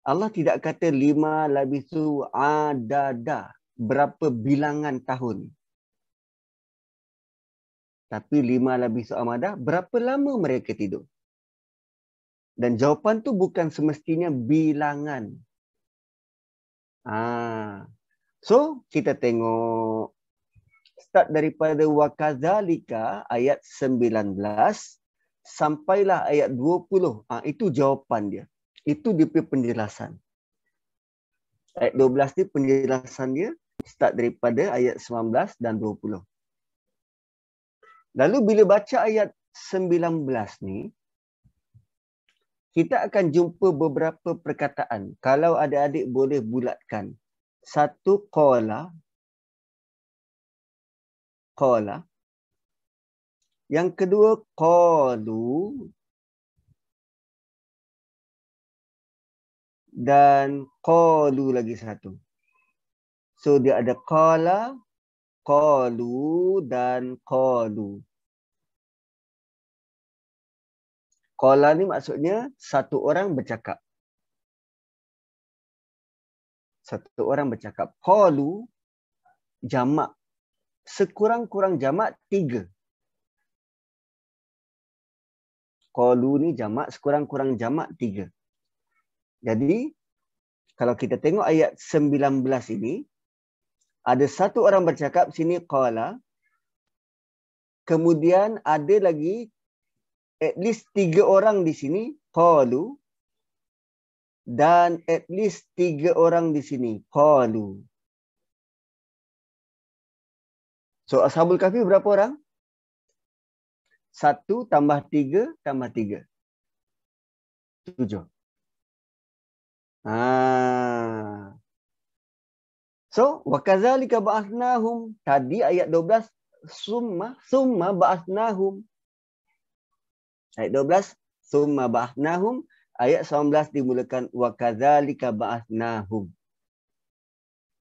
Allah tidak kata lima labisu adada, berapa bilangan tahun. Tapi lima labisu amada, berapa lama mereka tidur. Dan jawapan tu bukan semestinya bilangan. So, kita tengok start daripada wakazalika ayat 19 sampailah ayat 20. Itu jawapan dia. Itu dia punya penjelasan. Ayat 12 ni penjelasan dia start daripada ayat 19 dan 20. Lalu bila baca ayat 19 ni, kita akan jumpa beberapa perkataan. Kalau adik-adik boleh bulatkan. Satu, qala. Qala. Yang kedua, qalu. Dan qalu lagi satu. So, dia ada qala, qalu dan qalu. Qala ni maksudnya satu orang bercakap. Satu orang bercakap. Qalu jamak. Sekurang-kurang jamak 3. Qalu ni jamak, sekurang-kurang jamak 3. Jadi, kalau kita tengok ayat 19 ini, ada satu orang bercakap, sini qala. Kemudian ada lagi at least 3 orang di sini, qalu. Dan at least 3 orang di sini, qalu. So, Ashabul Kahfi berapa orang? 1 tambah 3 tambah 3. 7. So, wakazalika ba'athnahum. Tadi ayat 12, summa ba'athnahum. Ayat 12, summa ba'athnahum. Ayat 19 dimulakan wakazalika ba'athnahum.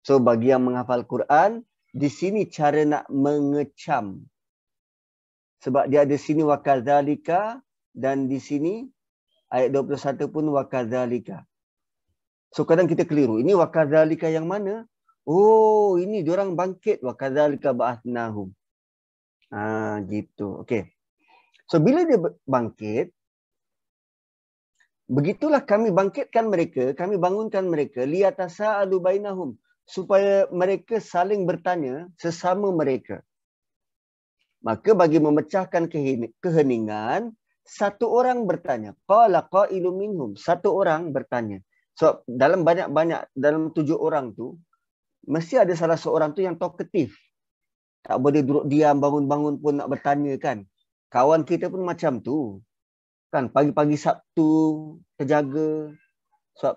So, bagi yang menghafal Quran, di sini cara nak mengecam. Sebab dia ada sini wakazalika dan di sini ayat 21 pun wakazalika. So kadang kita keliru. Ini wakazalika yang mana? Oh, ini diorang bangkit wakazalika ba'athnahum. Gitu. Okey. So bila dia bangkit, begitulah kami bangkitkan mereka, kami bangunkan mereka liyatasa'alu bainahum, supaya mereka saling bertanya sesama mereka. Maka bagi memecahkan keheningan, satu orang bertanya. Qala qailun minhum. Satu orang bertanya. So dalam banyak-banyak, dalam 7 orang tu, mesti ada salah seorang tu yang talkative. Tak boleh duduk diam, bangun-bangun pun nak bertanya kan. Kawan kita pun macam tu. Kan pagi-pagi Sabtu terjaga. So,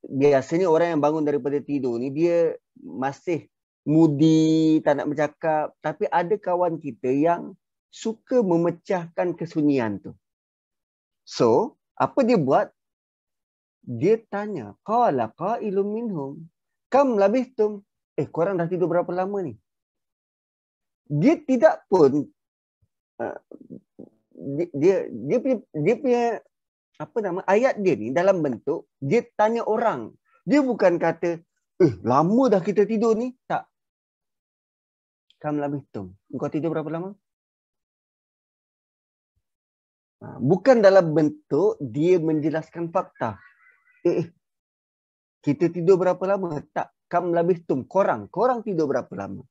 biasanya orang yang bangun daripada tidur ni dia masih moody, tak nak bercakap. Tapi ada kawan kita yang suka memecahkan kesunyian tu. So, apa dia buat? Dia tanya, qala qailun minhum, kam labithum? Korang dah tidur berapa lama ni? Dia tidak pun dia punya apa nama ayat dia ni dalam bentuk dia tanya orang. Dia bukan kata, lama dah kita tidur ni. Tak. Kam labithum. Engkau tidur berapa lama? Bukan dalam bentuk dia menjelaskan fakta. Kita tidur berapa lama? Tak. Kam labithum. Korang tidur berapa lama?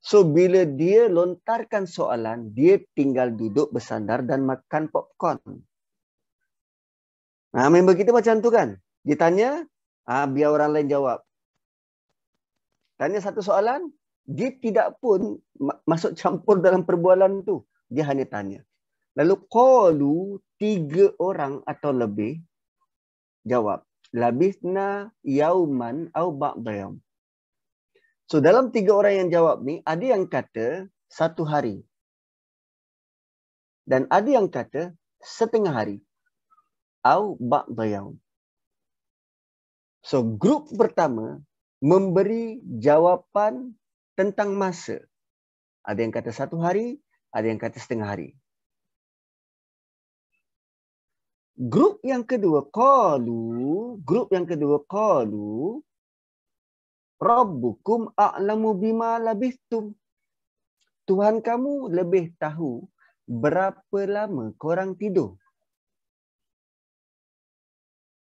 So, bila dia lontarkan soalan, dia tinggal duduk bersandar dan makan popcorn. Member kita macam tu kan? Dia tanya, biar orang lain jawab. Tanya satu soalan, dia tidak pun masuk campur dalam perbualan tu. Dia hanya tanya. Lalu qalu, 3 orang atau lebih jawab. Labithna yauman au ba'da yaum. So dalam 3 orang yang jawab ni, ada yang kata 1 hari. Dan ada yang kata setengah hari. Au ba'da yaum. So grup pertama memberi jawapan tentang masa. Ada yang kata 1 hari, ada yang kata setengah hari. Grup yang kedua, qalu Rabbukum a'lamu bima labithtum. Tuhan kamu lebih tahu berapa lama korang tidur.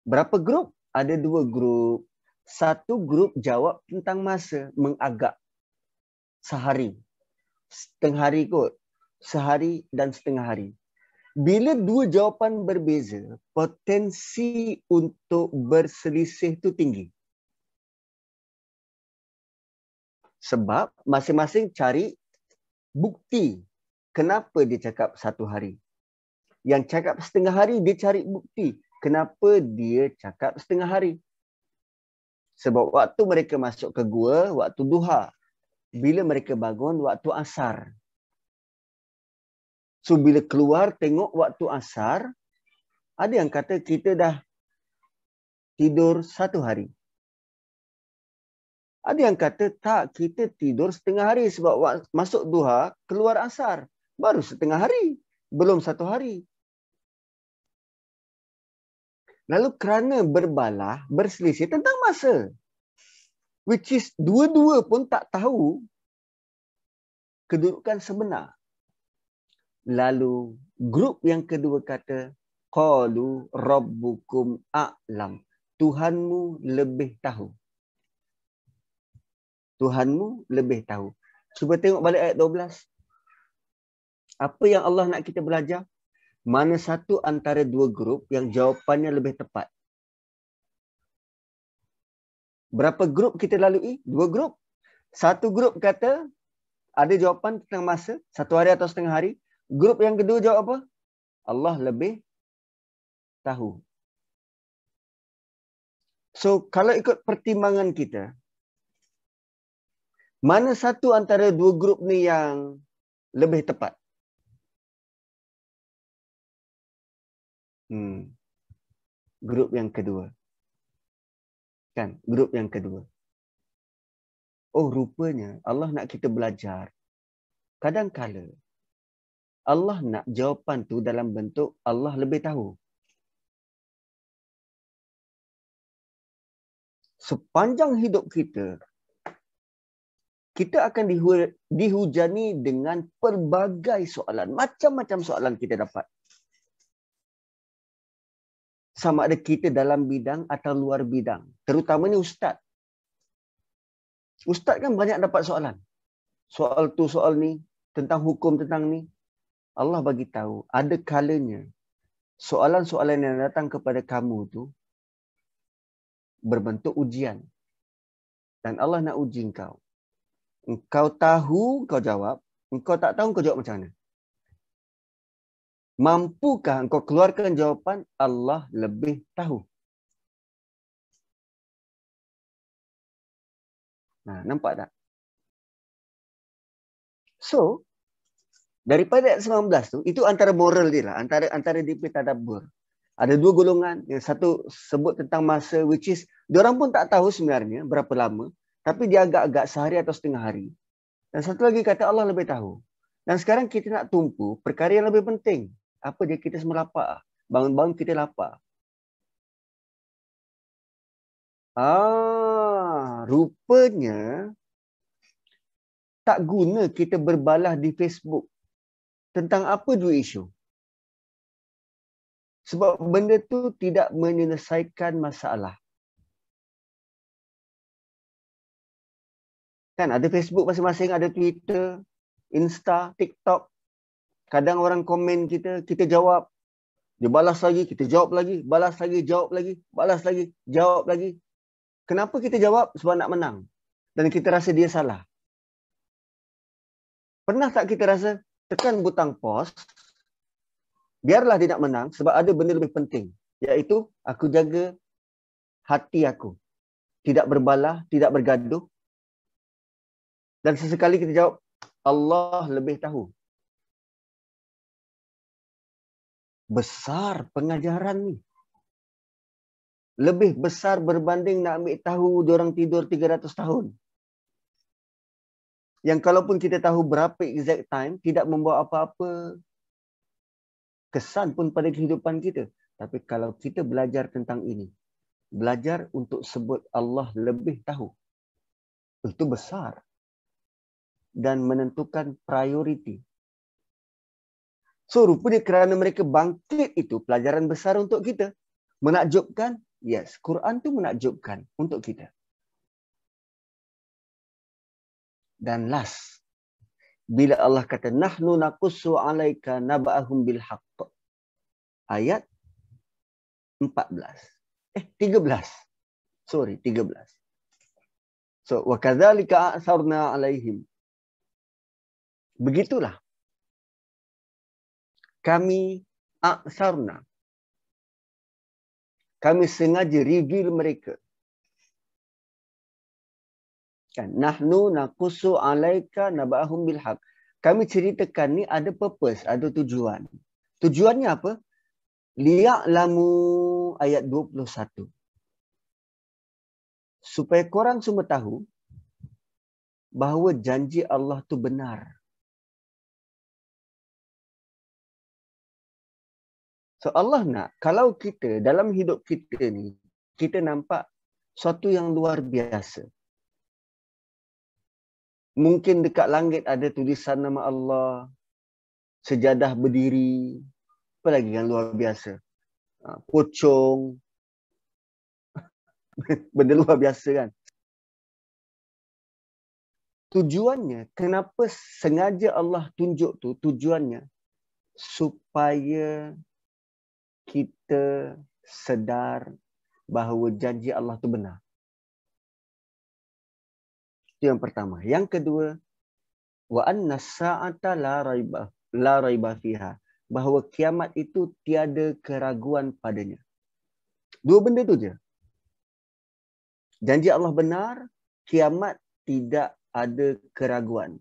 Berapa grup? Ada 2 grup. Satu grup jawab tentang masa, mengagak. Sehari. Setengah hari kot. Sehari dan setengah hari. Bila 2 jawapan berbeza, potensi untuk berselisih itu tinggi. Sebab masing-masing cari bukti kenapa dia cakap 1 hari. Yang cakap setengah hari, dia cari bukti kenapa dia cakap setengah hari. Sebab waktu mereka masuk ke gua, waktu duha. Bila mereka bangun, waktu asar. So bila keluar tengok waktu asar, ada yang kata kita dah tidur 1 hari. Ada yang kata tak, kita tidur setengah hari sebab masuk duha, keluar asar. Baru setengah hari, belum 1 hari. Lalu kerana berbalah, berselisih tentang masa. Which is dua-dua pun tak tahu kedudukan sebenar. Lalu grup yang kedua kata, qalu rabbukum a'lam. Tuhanmu lebih tahu. Tuhanmu lebih tahu. Cuba tengok balik ayat 12. Apa yang Allah nak kita belajar? Mana satu antara 2 grup yang jawapannya lebih tepat? Berapa grup kita lalui? 2 grup. Satu grup kata ada jawapan tentang masa, 1 hari atau setengah hari. Grup yang kedua jawab apa? Allah lebih tahu. So, kalau ikut pertimbangan kita, mana satu antara 2 grup ni yang lebih tepat? Grup yang kedua. Kan? Grup yang kedua. Oh, rupanya Allah nak kita belajar. Kadang-kala Allah nak jawapan tu dalam bentuk Allah lebih tahu. Sepanjang hidup kita, kita akan dihujani dengan pelbagai soalan. Macam-macam soalan kita dapat. Sama ada kita dalam bidang atau luar bidang. Terutamanya ustaz. Ustaz kan banyak dapat soalan. Soal tu, soal ni. Tentang hukum, tentang ni. Allah bagi tahu, ada kalanya soalan-soalan yang datang kepada kamu tu berbentuk ujian. Dan Allah nak uji engkau. Engkau tahu, kau jawab. Engkau tak tahu, kau jawab macam mana? Mampukah engkau keluarkan jawapan? Allah lebih tahu. Nah, nampak tak? So, daripada ayat 19 tu, itu antara moral dia lah. Antara dia punya tadabbur. Ada 2 golongan. Yang satu sebut tentang masa, which is, diorang pun tak tahu sebenarnya berapa lama. Tapi dia agak-agak sehari atau setengah hari. Dan satu lagi kata Allah lebih tahu. Dan sekarang kita nak tumpu perkara yang lebih penting. Apa dia? Kita semua lapar. Bangun-bangun kita lapar. Rupanya tak guna kita berbalah di Facebook. Tentang apa 2 isu? Sebab benda tu tidak menyelesaikan masalah. Kan ada Facebook masing-masing, ada Twitter, Insta, TikTok. Kadang orang komen kita, kita jawab. Dia balas lagi, kita jawab lagi. Balas lagi, jawab lagi. Balas lagi, jawab lagi. Kenapa kita jawab? Sebab nak menang. Dan kita rasa dia salah. Pernah tak kita rasa tekan butang pause, biarlah dia nak menang sebab ada benda lebih penting. Iaitu aku jaga hati aku. Tidak berbalah, tidak bergaduh. Dan sesekali kita jawab, Allah lebih tahu. Besar pengajaran ni. Lebih besar berbanding nak ambil tahu diorang tidur 300 tahun. Yang kalaupun kita tahu berapa exact time, tidak membawa apa-apa kesan pun pada kehidupan kita. Tapi kalau kita belajar tentang ini, belajar untuk sebut Allah lebih tahu, itu besar. Dan menentukan prioriti. So, rupanya kerana mereka bangkit itu pelajaran besar untuk kita. Menakjubkan? Yes. Quran tu menakjubkan untuk kita. Dan last. Bila Allah kata, Nahnu naqussu alaika naba'ahum bilhaqq. Ayat 13. Sorry, 13. So, wa kadzalika a'tharna alaihim. Begitulah. Kami a'tharna. Kami sengaja reveal mereka. Kan, nahnu naqussu alaika naba'ahum bilhaq. Kami ceritakan ni ada purpose, ada tujuan. Tujuannya apa? Liya'lamu ayat 21. Supaya korang semua tahu bahawa janji Allah tu benar. So Allah nak, kalau kita dalam hidup kita ni, kita nampak sesuatu yang luar biasa. Mungkin dekat langit ada tulisan nama Allah, sejadah berdiri, apa lagi yang luar biasa? Pocong, benda luar biasa kan? Tujuannya, kenapa sengaja Allah tunjuk tu, tujuannya supaya kita sedar bahawa janji Allah tu benar. Itu yang pertama. Yang kedua, wa anna sa'ata la raiba fiha. Bahawa kiamat itu tiada keraguan padanya. Dua benda tu je. Janji Allah benar, kiamat tidak ada keraguan.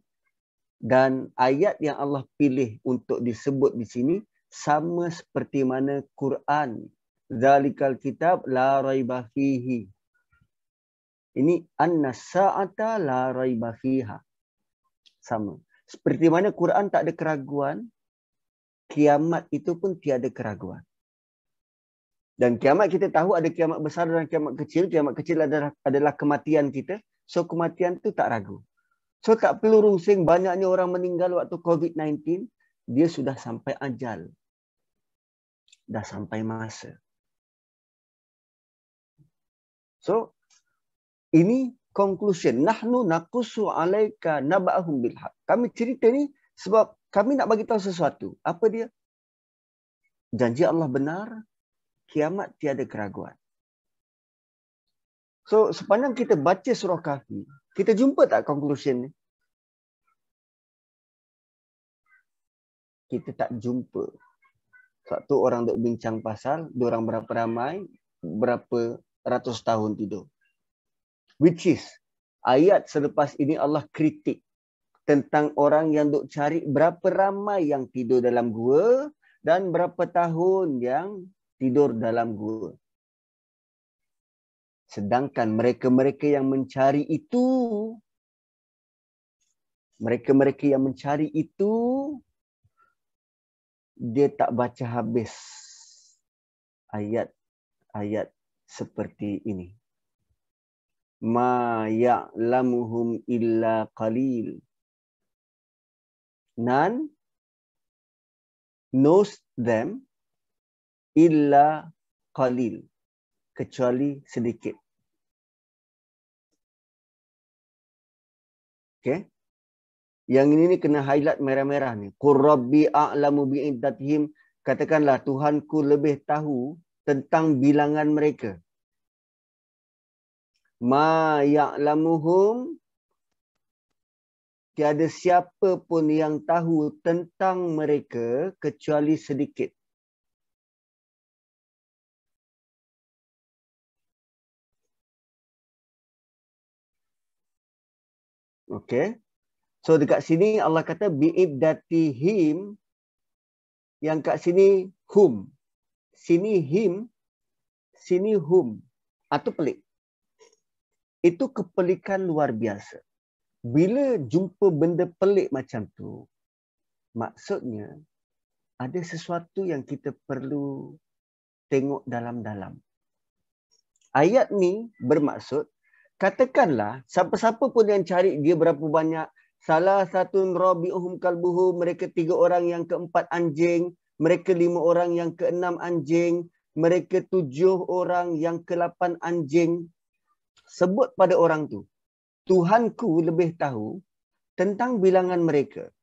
Dan ayat yang Allah pilih untuk disebut di sini sama seperti mana Quran. Zalikal kitab la raiba fihi. Ini anna sa'ata la raiba fiha. Sama. Seperti mana Quran tak ada keraguan, kiamat itu pun tiada keraguan. Dan kiamat kita tahu ada kiamat besar dan kiamat kecil. Kiamat kecil adalah kematian kita. So kematian itu tak ragu. So tak perlu rungsing banyaknya orang meninggal waktu COVID-19. Dia sudah sampai ajal. Dah sampai masa. So, ini conclusion. Nahnu naqussu alaika naba'ahum bilhaq. Kami cerita ni sebab kami nak bagi tahu sesuatu. Apa dia? Janji Allah benar, kiamat tiada keraguan. So, sepanjang kita baca surah Kahfi, kita jumpa tak conclusion ni? Kita tak jumpa. Satu orang duk bincang pasal, diorang berapa ramai, berapa ratus tahun tidur. Which is, ayat selepas ini Allah kritik tentang orang yang duk cari berapa ramai yang tidur dalam gua dan berapa tahun yang tidur dalam gua. Sedangkan mereka-mereka yang mencari itu, dia tak baca habis ayat-ayat seperti ini. Ma ya'lamuhum illa qalil. None knows them illa qalil. Kecuali sedikit. Okay. Yang ini ni kena highlight merah-merah ni. Qur rabbi a'lamu bi'iddatihim. Katakanlah Tuhanku lebih tahu tentang bilangan mereka. Ma ya'lamuhum. Tiada siapa pun yang tahu tentang mereka kecuali sedikit. Okay. So dekat sini Allah kata bi'iddatihim. Yang kat sini hum. Sini him. Sini hum. Itu pelik. Itu kepelikan luar biasa. Bila jumpa benda pelik macam tu, maksudnya ada sesuatu yang kita perlu tengok dalam-dalam. Ayat ni bermaksud, katakanlah siapa-siapa pun yang cari dia berapa banyak, salah satu rabi'uhum kalbuhu, mereka 3 orang yang keempat anjing, mereka 5 orang yang keenam anjing, mereka 7 orang yang ke-8 anjing. Sebut pada orang tu, Tuhanku lebih tahu tentang bilangan mereka.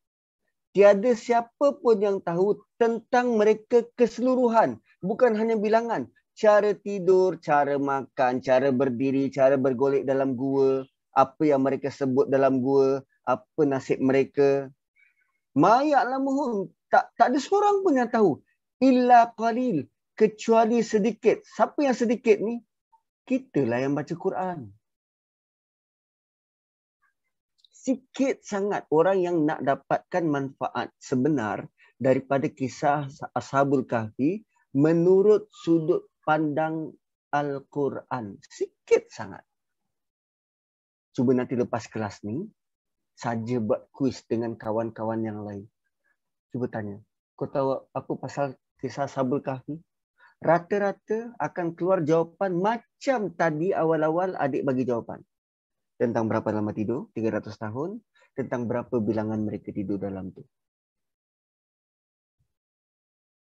Tiada siapa pun yang tahu tentang mereka keseluruhan. Bukan hanya bilangan. Cara tidur, cara makan, cara berdiri, cara bergolek dalam gua. Apa yang mereka sebut dalam gua. Apa nasib mereka. Ma ya'lamuhum. Tak ada seorang pun yang tahu. Illa qalil. Kecuali sedikit. Siapa yang sedikit ni? Kitalah yang baca Quran. Sikit sangat orang yang nak dapatkan manfaat sebenar daripada kisah Ashabul Kahfi menurut sudut pandang Al-Quran. Sikit sangat. Cuba nanti lepas kelas ni, saja buat kuis dengan kawan-kawan yang lain. Cuba tanya, kau tahu apa pasal kisah Ashabul Kahfi? Rata-rata akan keluar jawapan macam tadi awal-awal adik bagi jawapan. Tentang berapa lama tidur, 300 tahun. Tentang berapa bilangan mereka tidur dalam tu.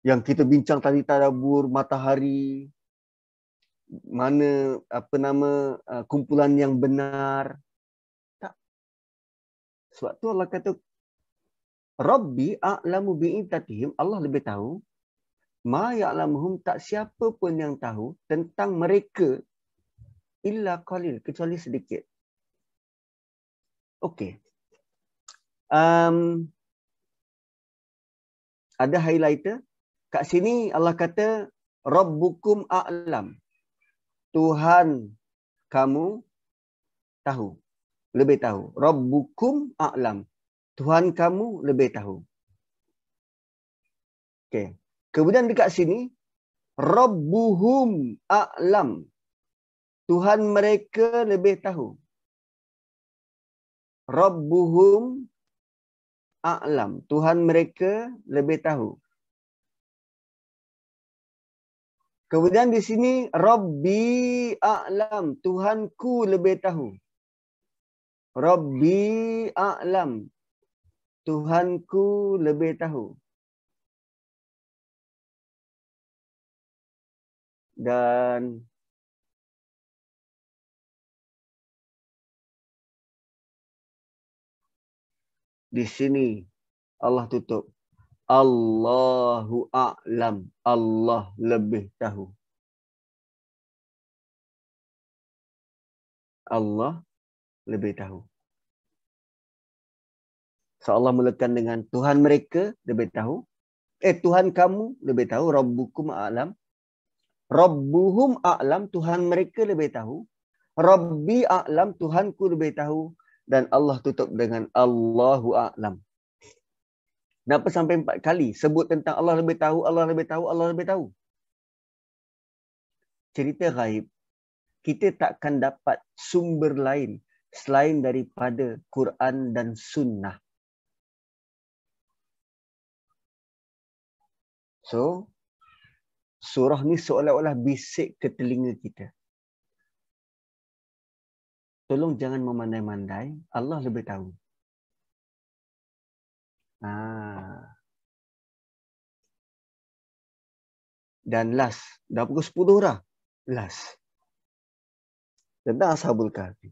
Yang kita bincang tadi tadabbur, matahari, mana kumpulan yang benar. Tak. Sebab tu Allah kata, Rabbi a'lamu bi'iddatihim, Allah lebih tahu. Ma ya'lamuhum, tak siapa pun yang tahu tentang mereka illa qalil, kecuali sedikit. Okey. Ada highlighter. Kat sini Allah kata Rabbukum a'lam. Tuhan kamu tahu, lebih tahu. Rabbukum a'lam. Tuhan kamu lebih tahu. Okey. Kemudian dekat sini Rabbuhum a'lam. Tuhan mereka lebih tahu. Rabbuhum a'lam. Tuhan mereka lebih tahu. Kemudian di sini Rabbi a'lam. Tuhanku lebih tahu. Rabbi a'lam. Tuhanku lebih tahu. Dan di sini Allah tutup. Allahu a'lam. Allah lebih tahu. Allah lebih tahu. So Allah mulakan dengan Tuhan mereka lebih tahu. Tuhan kamu lebih tahu. Rabbukum a'lam. Rabbuhum a'lam. Tuhan mereka lebih tahu. Rabbi a'lam. Tuhanku lebih tahu. Dan Allah tutup dengan Allahu a'lam. Kenapa sampai 4 kali sebut tentang Allah lebih tahu, Allah lebih tahu, Allah lebih tahu? Cerita ghaib, kita takkan dapat sumber lain selain daripada Quran dan Sunnah. So, surah ni seolah-olah bisik ke telinga kita. Tolong jangan memandai-mandai, Allah lebih tahu. Dan last, dah pukul 10 dah. Last. Tentang Ashabul Kahfi.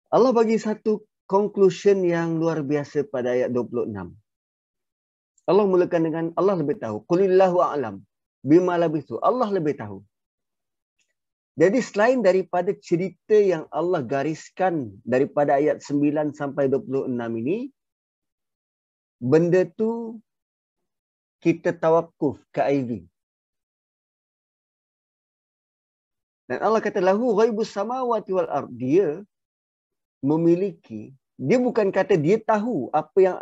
Allah bagi satu conclusion yang luar biasa pada ayat 26. Allah mulakan dengan Allah lebih tahu. Qulillahu a'lam bima labithu. Allah lebih tahu. Jadi selain daripada cerita yang Allah gariskan daripada ayat 9 sampai 26 ini, benda tu kita tawakuf ke IV. Dan Allah kata lahu ghaibus samawati wal ard. Dia memiliki, dia bukan kata dia tahu apa yang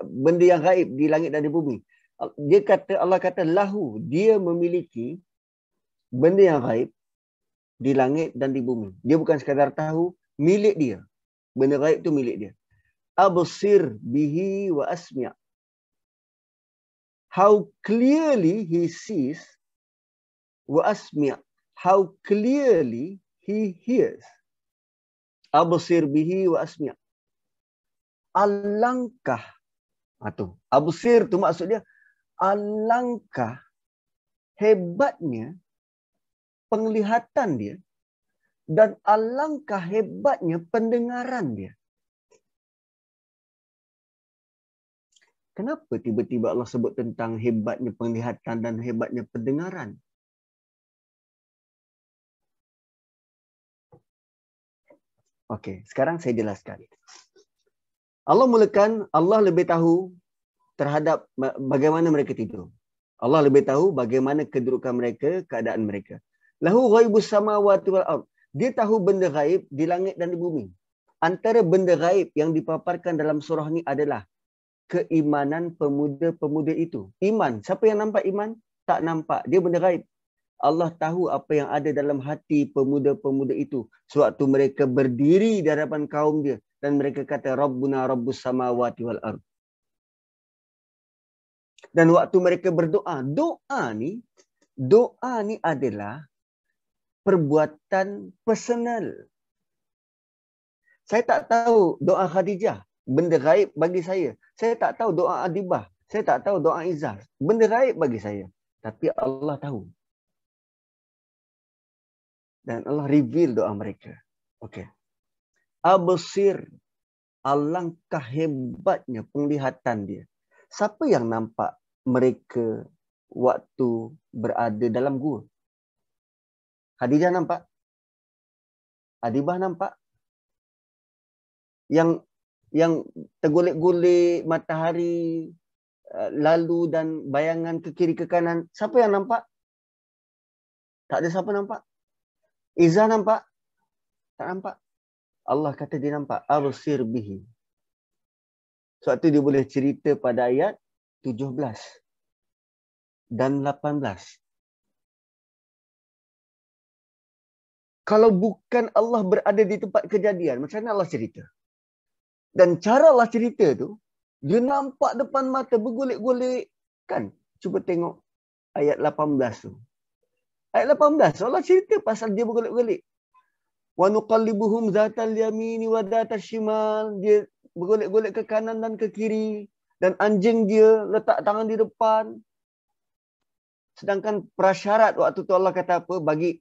benda yang gaib di langit dan di bumi. Dia kata, Allah kata lahu, dia memiliki benda yang gaib di langit dan di bumi. Dia bukan sekadar tahu, milik dia. Benda gaib tu milik dia. Absir bihi wa asmi'. How clearly he sees wa asmi', how clearly he hears. Absir bihi wa asmi'. Alangkah, absir tu maksud dia alangkah hebatnya penglihatan dia dan alangkah hebatnya pendengaran dia. Kenapa tiba-tiba Allah sebut tentang hebatnya penglihatan dan hebatnya pendengaran? Okey, sekarang saya jelaskan. Allah mulakan, Allah lebih tahu terhadap bagaimana mereka tidur. Allah lebih tahu bagaimana kedudukan mereka, keadaan mereka. Lahu ghaibus samawati wal ard. Dia tahu benda gaib di langit dan di bumi. Antara benda gaib yang dipaparkan dalam surah ni adalah keimanan pemuda-pemuda itu. Iman. Siapa yang nampak iman? Tak nampak. Dia benda gaib. Allah tahu apa yang ada dalam hati pemuda-pemuda itu sewaktu mereka berdiri di hadapan kaum dia dan mereka kata Rabbuna Rabbus samawati wal ard. Dan waktu mereka berdoa, doa ni adalah perbuatan personal. Saya tak tahu doa Khadijah, benda gaib bagi saya. Saya tak tahu doa Adibah, saya tak tahu doa Izzah, benda gaib bagi saya. Tapi Allah tahu. Dan Allah reveal doa mereka. Okey. Absir, alangkah hebatnya penglihatan dia. Siapa yang nampak mereka waktu berada dalam gua? Khadijah nampak? Adibah nampak? Yang tergolek-golek matahari lalu dan bayangan ke kiri ke kanan, siapa yang nampak? Tak ada siapa nampak. Izzah nampak? Tak nampak. Allah kata dia nampak. Absir bihi. Sebab tu dia boleh cerita pada ayat 17 dan 18. Kalau bukan Allah berada di tempat kejadian, macam mana Allah cerita? Dan cara Allah cerita tu, dia nampak depan mata bergolek-golek. Kan? Cuba tengok ayat 18 tu. Ayat 18, Allah cerita pasal dia bergolek-golek. Wa nuqallibuhum zatal yamini wa zatal shimal. Dia bergolek-golek ke kanan dan ke kiri. Dan anjing dia letak tangan di depan. Sedangkan prasyarat waktu tu Allah kata apa? Bagi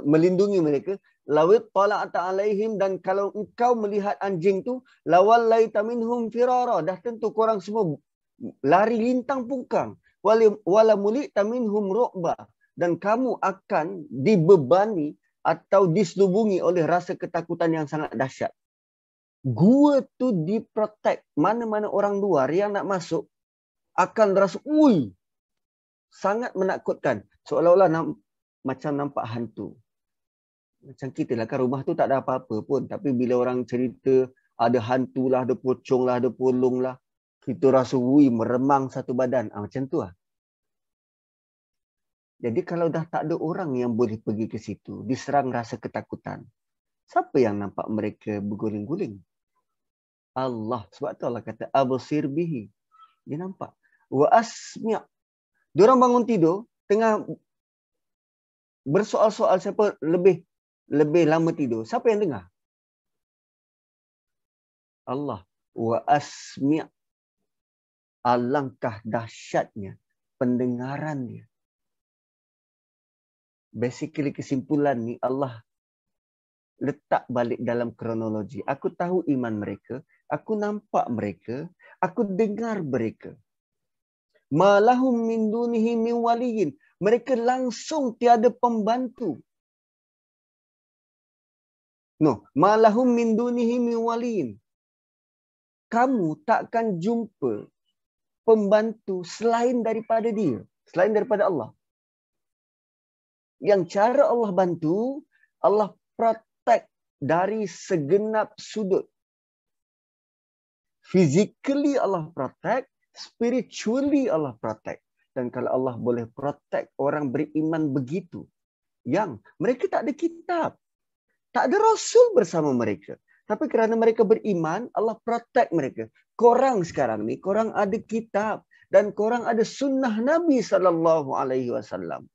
melindungi mereka. Lawit tala'ata alaihim. Dan kalau engkau melihat anjing tu, lawallaita minhum firara. Dah tentu korang semua lari lintang pungkang. Wala mulita minhum ru'ba. Dan kamu akan dibebani atau diselubungi oleh rasa ketakutan yang sangat dahsyat. Gua tu diprotect. Mana-mana orang luar yang nak masuk akan rasa, sangat menakutkan. Seolah-olah macam nampak hantu. Macam kita lah kan, rumah tu tak ada apa-apa pun. Tapi bila orang cerita ada hantu lah, ada pocong lah, ada polong lah, kita rasa meremang satu badan. Macam tu lah. Jadi kalau dah tak ada orang yang boleh pergi ke situ, diserang rasa ketakutan, siapa yang nampak mereka berguling-guling? Allah. Sebab tu Allah kata, absir bihi. Dia nampak. Wa asmi'. Diorang bangun tidur, tengah bersoal-soal siapa lebih lama tidur. Siapa yang dengar? Allah. Wa asmi'. Alangkah dahsyatnya pendengaran dia. Basically kesimpulan ni Allah letak balik dalam kronologi. Aku tahu iman mereka, aku nampak mereka, aku dengar mereka. Malahum min dunihi min waliyin. Mereka langsung tiada pembantu. Malahum min dunihi min waliyin. Kamu takkan jumpa pembantu selain daripada dia, selain daripada Allah. Yang cara Allah bantu, Allah protect dari segenap sudut. Physically Allah protect, spiritually Allah protect. Dan kalau Allah boleh protect orang beriman begitu, yang mereka tak ada kitab, tak ada rasul bersama mereka, tapi kerana mereka beriman, Allah protect mereka. Korang sekarang ni, korang ada kitab Dan korang ada sunnah Nabi SAW.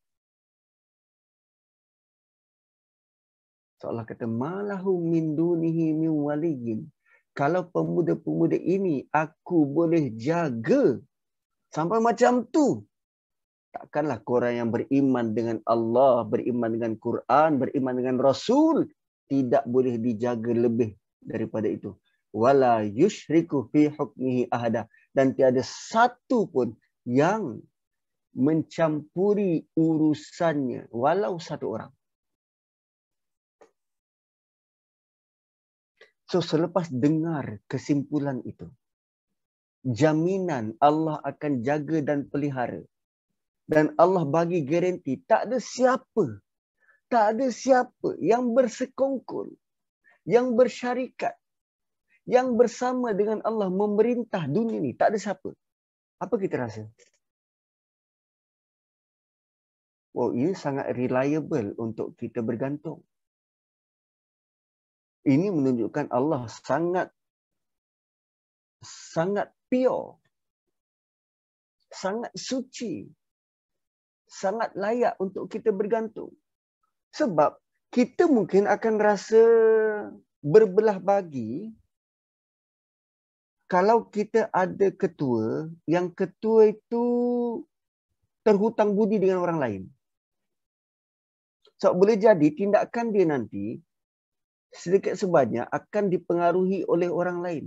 Seolah kata, malahu min dunihi min waliyin. Kalau pemuda-pemuda ini aku boleh jaga sampai macam tu, takkanlah korang yang beriman dengan Allah, beriman dengan Quran, beriman dengan Rasul, tidak boleh dijaga lebih daripada itu. Wala yushriku fi hukmihi ahada. Dan tiada satu pun yang mencampuri urusannya, walau satu orang. So, selepas dengar kesimpulan itu, jaminan Allah akan jaga dan pelihara. Dan Allah bagi garanti, tak ada siapa yang bersekongkol, yang bersyarikat, yang bersama dengan Allah memerintah dunia ni. Tak ada siapa. Apa kita rasa? Oh, ini sangat reliable untuk kita bergantung. Ini menunjukkan Allah sangat pure, sangat suci, sangat layak untuk kita bergantung. Sebab kita mungkin akan rasa berbelah bagi kalau kita ada ketua, yang ketua itu terhutang budi dengan orang lain. So, boleh jadi tindakan dia nanti sedikit sebanyak akan dipengaruhi oleh orang lain.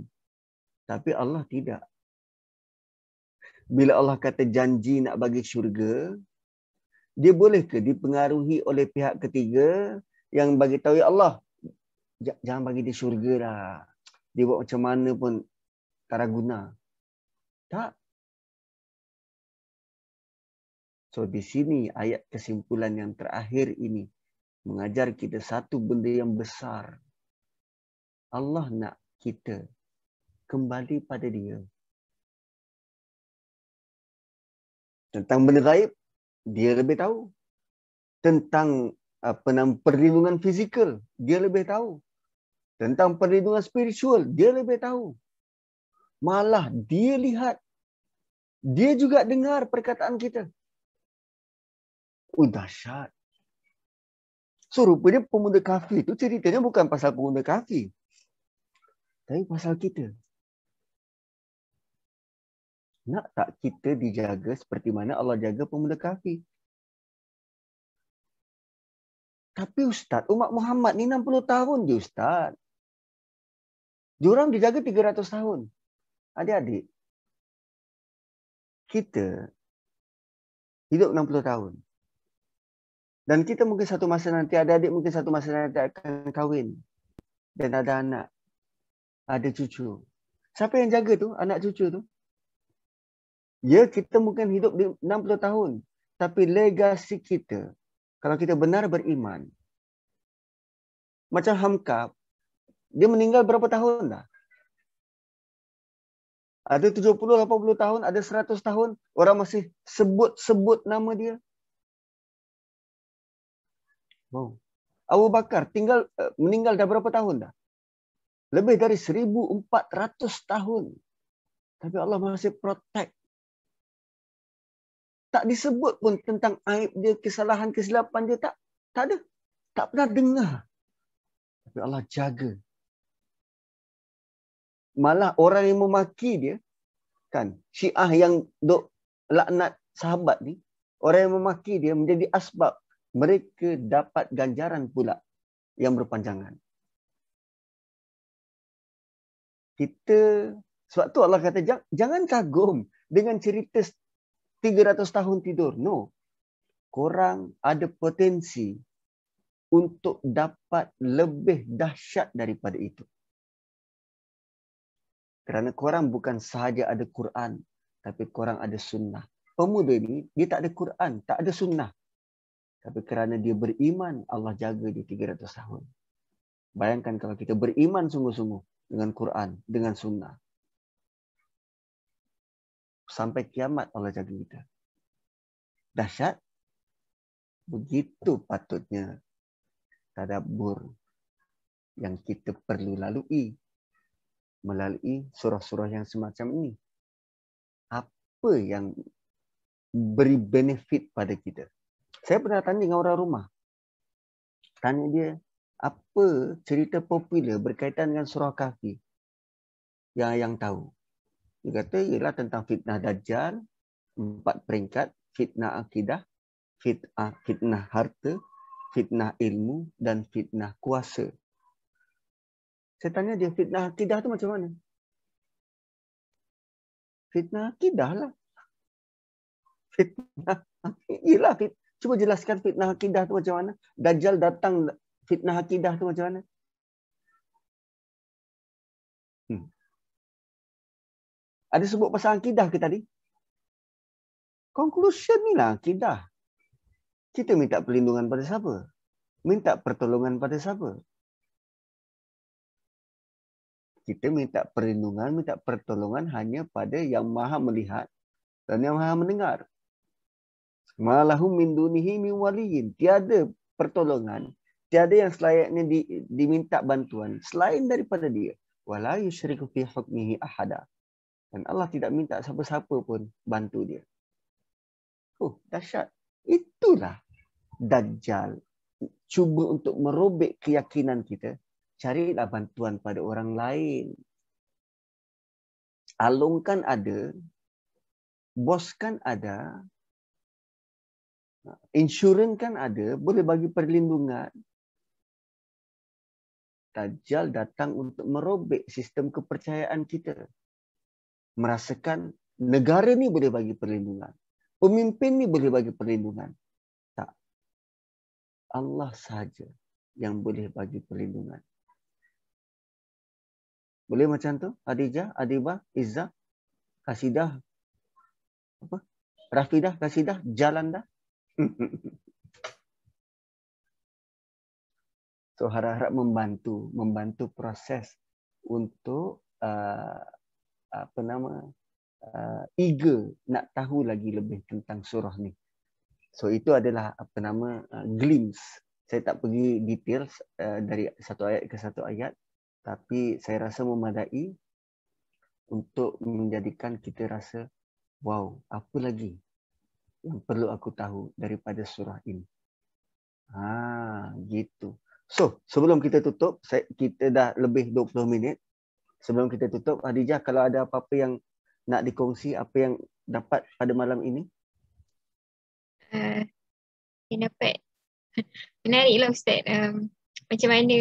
Tapi Allah tidak. Bila Allah kata janji nak bagi syurga, dia boleh ke dipengaruhi oleh pihak ketiga yang bagi tahu, ya Allah, jangan bagi dia syurga dah. Dia buat macam mana pun tak ada guna. Tak. So di sini ayat kesimpulan yang terakhir ini mengajar kita satu benda yang besar. Allah nak kita kembali pada dia. Tentang benda gaib, dia lebih tahu. Tentang perlindungan fizikal, dia lebih tahu. Tentang perlindungan spiritual, dia lebih tahu. Malah dia lihat. Dia juga dengar perkataan kita. Oh, dahsyat. So, rupanya pemuda kafir itu ceritanya bukan pasal pemuda kafir. Tapi pasal kita. Nak tak kita dijaga seperti mana Allah jaga pemuda kafir? Tapi Ustaz, umat Muhammad ni 60 tahun je Ustaz. Diorang dijaga 300 tahun. Adik-adik, kita hidup 60 tahun. Dan kita mungkin satu masa nanti, adik-adik mungkin satu masa nanti akan kahwin. Dan ada anak. Ada cucu. Siapa yang jaga tu, anak cucu tu? Ya, kita mungkin hidup di 60 tahun. Tapi legasi kita, kalau kita benar beriman, macam Hamka, dia meninggal berapa tahun dah? Ada 70, 80 tahun, ada 100 tahun, orang masih sebut-sebut nama dia. Wow. Abu Bakar meninggal dah berapa tahun dah? Lebih dari 1400 tahun. Tapi Allah masih protect. Tak disebut pun tentang aib dia, kesalahan, kesilapan dia. Tak ada. Tak pernah dengar. Tapi Allah jaga. Malah orang yang memaki dia, kan, Syiah yang duk laknat sahabat ni, orang yang memaki dia menjadi asbab mereka dapat ganjaran pula yang berpanjangan. Kita, sebab tu Allah kata, jangan kagum dengan cerita 300 tahun tidur. No. Korang ada potensi untuk dapat lebih dahsyat daripada itu. Kerana korang bukan sahaja ada Quran, tapi korang ada sunnah. Pemuda ni, dia tak ada Quran, tak ada sunnah. Tapi kerana dia beriman, Allah jaga dia 300 tahun. Bayangkan kalau kita beriman sungguh-sungguh dengan Quran, dengan sunnah. Sampai kiamat Allah jaga kita. Dahsyat? Begitu patutnya tadabbur yang kita perlu lalui melalui surah-surah yang semacam ini. apa yang beri benefit pada kita. Saya pernah tanya dengan orang rumah. Tanya dia, apa cerita popular berkaitan dengan surah Kahfi yang tahu? Dia kata, ialah tentang fitnah Dajjal, 4 peringkat, fitnah akidah, fitnah harta, fitnah ilmu, dan fitnah kuasa. Saya tanya dia, fitnah akidah tu macam mana? Fitnah akidah lah. Fitnah, ialah, cuba jelaskan fitnah akidah tu macam mana? Dajjal datang, fitnah akidah tu macam mana? Ada sebut pasal akidah ke tadi? Conclusion ni lah akidah. Kita minta perlindungan pada siapa? Minta pertolongan pada siapa? Kita minta perlindungan, minta pertolongan hanya pada yang maha melihat dan yang maha mendengar. Malahum min dunihi min waliyin. Tiada pertolongan, tiada yang selayaknya diminta bantuan selain daripada dia. Wala yusyriku fi hukmihi ahada. Dan Allah tidak minta siapa-siapa pun bantu dia. Dahsyat. Itulah Dajjal. Cuba untuk merobek keyakinan kita. Carilah bantuan pada orang lain. Alung kan ada. Bos kan ada. Insurans kan ada. Boleh bagi perlindungan. Dajjal datang untuk merobek sistem kepercayaan kita. Merasakan negara ni boleh bagi perlindungan. Pemimpin ni boleh bagi perlindungan. Tak. Allah sahaja yang boleh bagi perlindungan. Boleh macam tu? Adijah, Adibah, Izzah, Kasidah, apa? Rafidah, Kasidah, jalan dah. So harap-harap membantu proses untuk eager nak tahu lagi lebih tentang surah ni. So itu adalah glimpse. Saya tak pergi details dari satu ayat ke satu ayat, tapi saya rasa memadai untuk menjadikan kita rasa, wow, apa lagi yang perlu aku tahu daripada surah ini. Gitu. So, sebelum kita tutup, kita dah lebih 20 minit. Sebelum kita tutup, Hadijah, kalau ada apa-apa yang nak dikongsi, apa yang dapat pada malam ini? Saya dapat menariklah Ustaz. Macam mana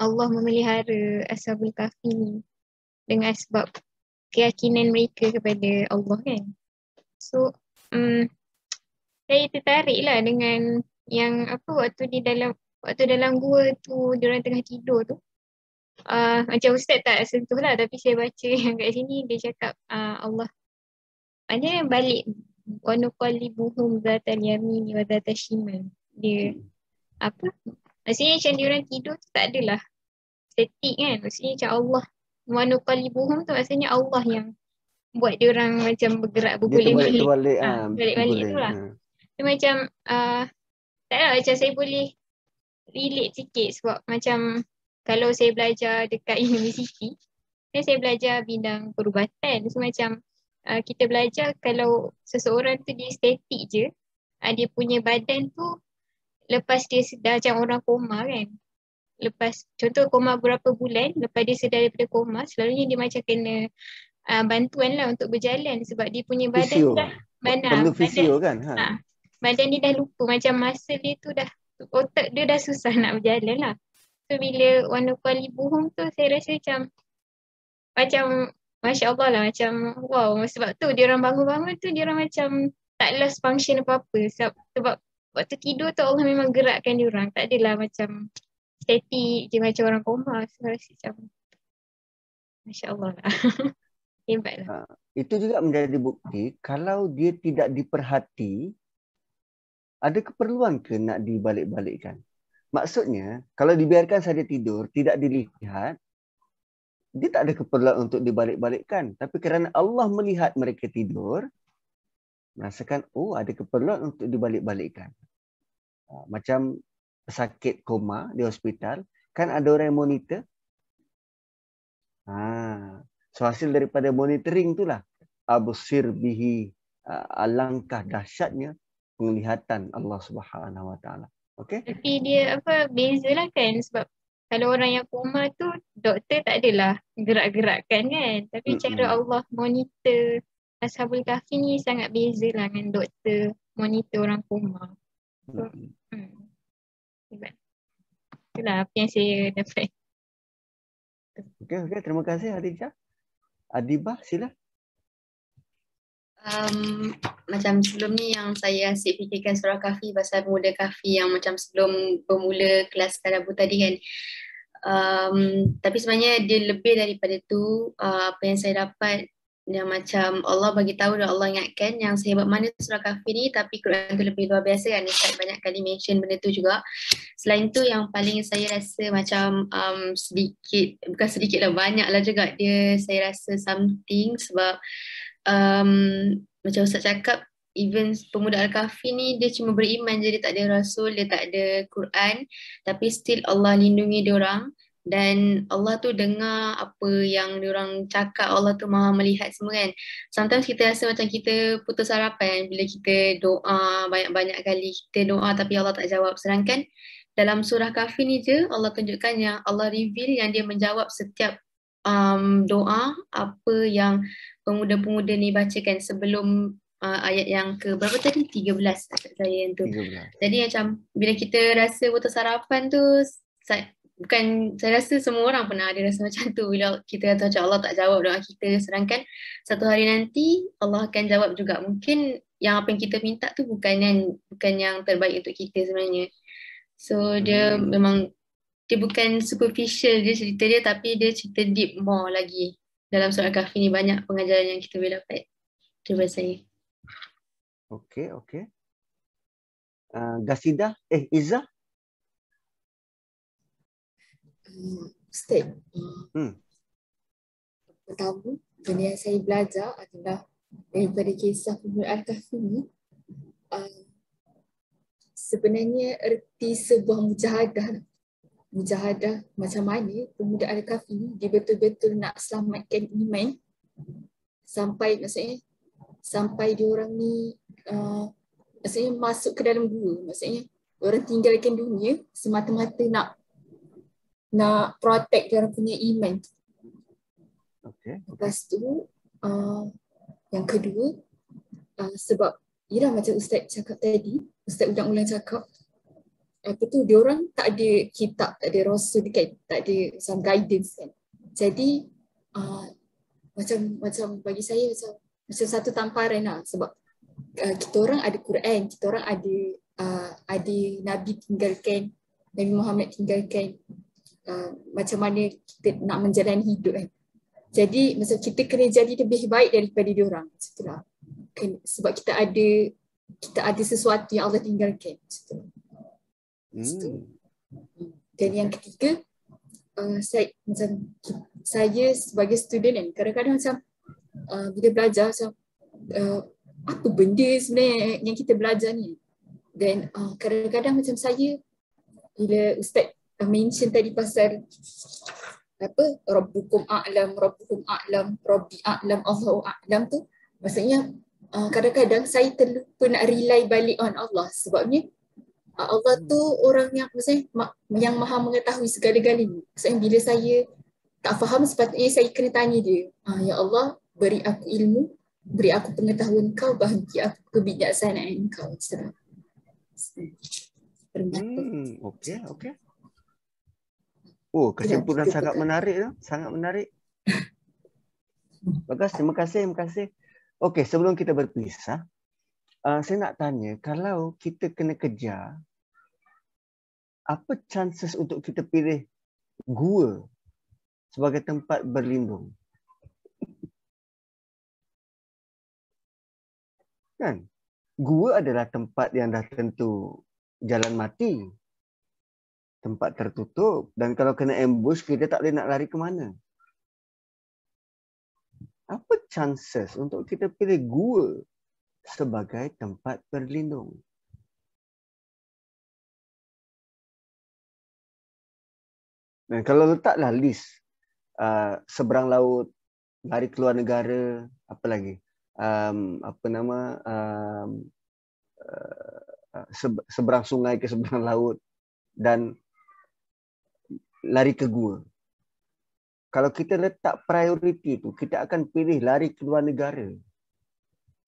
Allah memelihara Ashabul Kahfi ni dengan sebab keyakinan mereka kepada Allah kan. So, saya tertariklah dengan yang waktu dalam gua tu, diorang tengah tidur tu. Macam Ustaz tak sentuh lah, tapi saya baca yang kat sini dia cakap Allah ada balik wa nuqallibuhum zatal yamin wa zatal shimal. Dia maksudnya macam diorang tidur tu tak adalah statik kan. Maksudnya macam Allah wa nuqallibuhum tu maksudnya Allah yang buat diorang macam bergerak berguling-guling. Balik-balik tu lah. So, macam tak lah, macam saya boleh relate sikit sebab macam kalau saya belajar dekat universiti, saya belajar bidang perubatan. So macam kita belajar kalau seseorang tu dia statik je, dia punya badan tu lepas dia sedar macam orang koma kan. Lepas contoh koma berapa bulan, lepas dia sedar daripada koma, selalunya dia macam kena bantuan lah untuk berjalan sebab dia punya badan fisio. dah perlu fisio kan? Badan dia dah lupa, macam masa dia tu dah, otak dia dah susah nak berjalan lah. So bila wa nuqallibuhum tu saya rasa macam Masya Allah lah, macam wow. Sebab tu dia orang bangun-bangun tu dia orang macam tak lost function apa-apa. Sebab waktu tidur tu Allah memang gerakkan dia orang. Tak adalah macam statik je macam orang koma. So rasa macam Masya Allah lah. Hebat lah. Itu juga menjadi bukti kalau dia tidak diperhati, ada keperluan ke nak dibalik-balikkan? Maksudnya, kalau dibiarkan saja tidur, tidak dilihat, dia tak ada keperluan untuk dibalik-balikkan. Tapi kerana Allah melihat mereka tidur, merasakan, ada keperluan untuk dibalik-balikkan. Macam pesakit koma di hospital, kan ada orang yang monitor. So hasil daripada monitoring itulah absir bihi. Alangkah dahsyatnya penglihatan Allah Subhanahu wa taala. Okey? Tapi dia bezalah kan, sebab kalau orang yang koma tu doktor tak adalah gerak-gerakkan kan. Tapi cara Allah monitor Ashabul Kahfi ni sangat bezalah dengan doktor monitor orang koma. So, itulah apa yang saya dapat. Okey, terima kasih Adijah. Adibah, sila. Macam sebelum ni yang saya asyik fikirkan surah Kahfi pasal pemuda Kahfi yang macam sebelum bermula kelas tadabbur tadi kan. Tapi sebenarnya dia lebih daripada tu. Apa yang saya dapat yang macam Allah bagi tahu dan Allah ingatkan yang sehebat mana surah Kahfi ni, tapi Quran tu lebih luar biasa kan. Ustaz banyak kali mention benda tu juga. Selain tu yang paling saya rasa macam sedikit, bukan sedikit lah, banyak lah juga dia saya rasa something sebab macam Ustaz cakap, even pemuda Al-Kahfi ni dia cuma beriman je, dia tak ada Rasul, dia tak ada Quran, tapi still Allah lindungi diorang. Dan Allah tu dengar apa yang diorang cakap, Allah tu maha melihat semua kan. Sometimes kita rasa macam kita putus harapan bila kita doa banyak-banyak kali, kita doa tapi Allah tak jawab. Sedangkan dalam surah Kahfi ni je Allah tunjukkan yang Allah reveal yang dia menjawab setiap doa apa yang pemuda-pemuda ni bacakan sebelum ayat yang ke berapa tadi? 13 saya yang tu. 13. Jadi macam bila kita rasa putus harapan tu, saya rasa semua orang pernah ada rasa macam tu bila kita kata macam Allah tak jawab doa kita, sedangkan satu hari nanti Allah akan jawab juga. Mungkin yang apa yang kita minta tu bukan yang terbaik untuk kita sebenarnya. So dia memang dia bukan superficial dia cerita dia, tapi dia cerita deep more lagi. Dalam surah Kahfi ni banyak pengajaran yang kita boleh dapat. Terima kasih. Okey. Gasidah, Izzah. Ustaz, pertama benda yang saya belajar adalah daripada kisah pemuda Al-Kahfi ni, sebenarnya erti sebuah mujahadah macam mana pemuda Al-Kahfi ni dia betul-betul nak selamatkan iman sampai diorang ni maksudnya masuk ke dalam gua, maksudnya orang tinggalkan dunia semata-mata nak protect diorang punya iman. Okay. Lepas tu yang kedua, sebab ialah macam Ustaz cakap tadi, Ustaz ulang-ulang cakap, diorang tak ada kitab, tak ada rasul kan, tak ada some guidance kan. Jadi macam bagi saya macam satu tamparan lah, sebab kita orang ada Quran, kita orang ada Nabi tinggalkan, Nabi Muhammad tinggalkan, macam mana kita nak menjalani hidup kan. Jadi macam kita kena jadi lebih baik daripada diorang. Itulah. Sebab kita ada sesuatu yang Allah tinggalkan. Dan yang ketiga, saya sebagai student kan, kadang-kadang macam bila belajar macam apa benda sebenarnya yang kita belajar ni. Dan kadang-kadang macam saya, bila Ustaz mention tadi pasal Rabbukum a'lam, Rabbi a'lam, Allahu a'lam tu, maksudnya kadang-kadang saya terlupa nak rely balik on Allah, sebabnya Allah tu orang yang maksudnya yang maha mengetahui segala-galanya. Maksudnya bila saya tak faham, sepatutnya saya kena tanya dia, ya Allah, beri aku ilmu, beri aku pengetahuan kau, bahagi aku kebijaksanaan kau. Okey. Oh, kesimpulan sangat menarik tu, sangat menarik. Bagus, terima kasih. Okey, sebelum kita berpisah, saya nak tanya, kalau kita kena kejar, apa chances untuk kita pilih gua sebagai tempat berlindung? Kan? Gua adalah tempat yang dah tentu jalan mati. Tempat tertutup, dan kalau kena ambush kita tak boleh nak lari ke mana. Apa chances untuk kita pilih gua sebagai tempat berlindung? Dan kalau letaklah list seberang laut, lari keluar negara, apa lagi? seberang sungai ke seberang laut dan lari ke gua. Kalau kita letak prioriti itu, kita akan pilih lari ke luar negara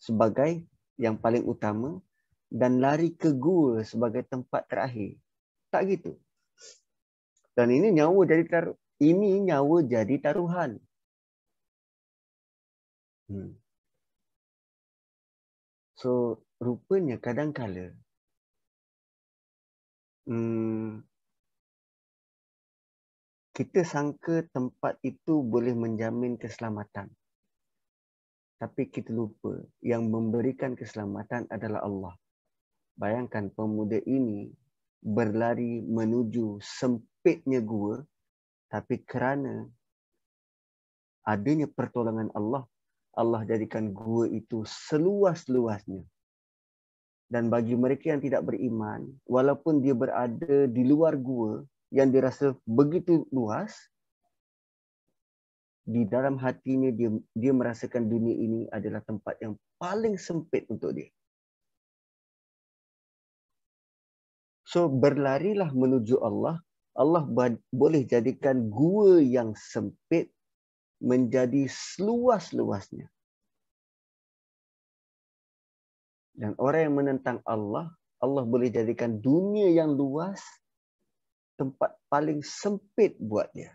sebagai yang paling utama dan lari ke gua sebagai tempat terakhir. Tak gitu. Dan ini nyawa jadi taruhan. So, rupanya kadang-kala kita sangka tempat itu boleh menjamin keselamatan. Tapi kita lupa yang memberikan keselamatan adalah Allah. Bayangkan pemuda ini berlari menuju sempitnya gua, tapi kerana adanya pertolongan Allah, Allah jadikan gua itu seluas-luasnya. Dan bagi mereka yang tidak beriman, walaupun dia berada di luar gua, yang dirasa begitu luas, di dalam hatinya dia merasakan dunia ini adalah tempat yang paling sempit untuk dia. So berlarilah menuju Allah. Allah boleh jadikan gua yang sempit menjadi seluas-luasnya. Dan orang yang menentang Allah, Allah boleh jadikan dunia yang luas tempat paling sempit buat dia.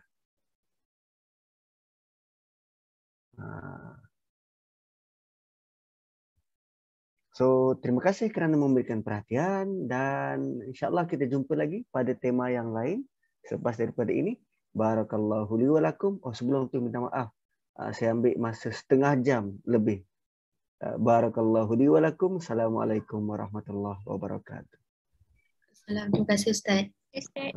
So, terima kasih kerana memberikan perhatian dan insyaAllah kita jumpa lagi pada tema yang lain selepas daripada ini. Barakallahu li wa lakum. Oh, sebelum itu minta maaf. Saya ambil masa setengah jam lebih. Barakallahu li wa lakum. Assalamualaikum warahmatullahi wabarakatuh. Terima kasih Ustaz. Ustaz.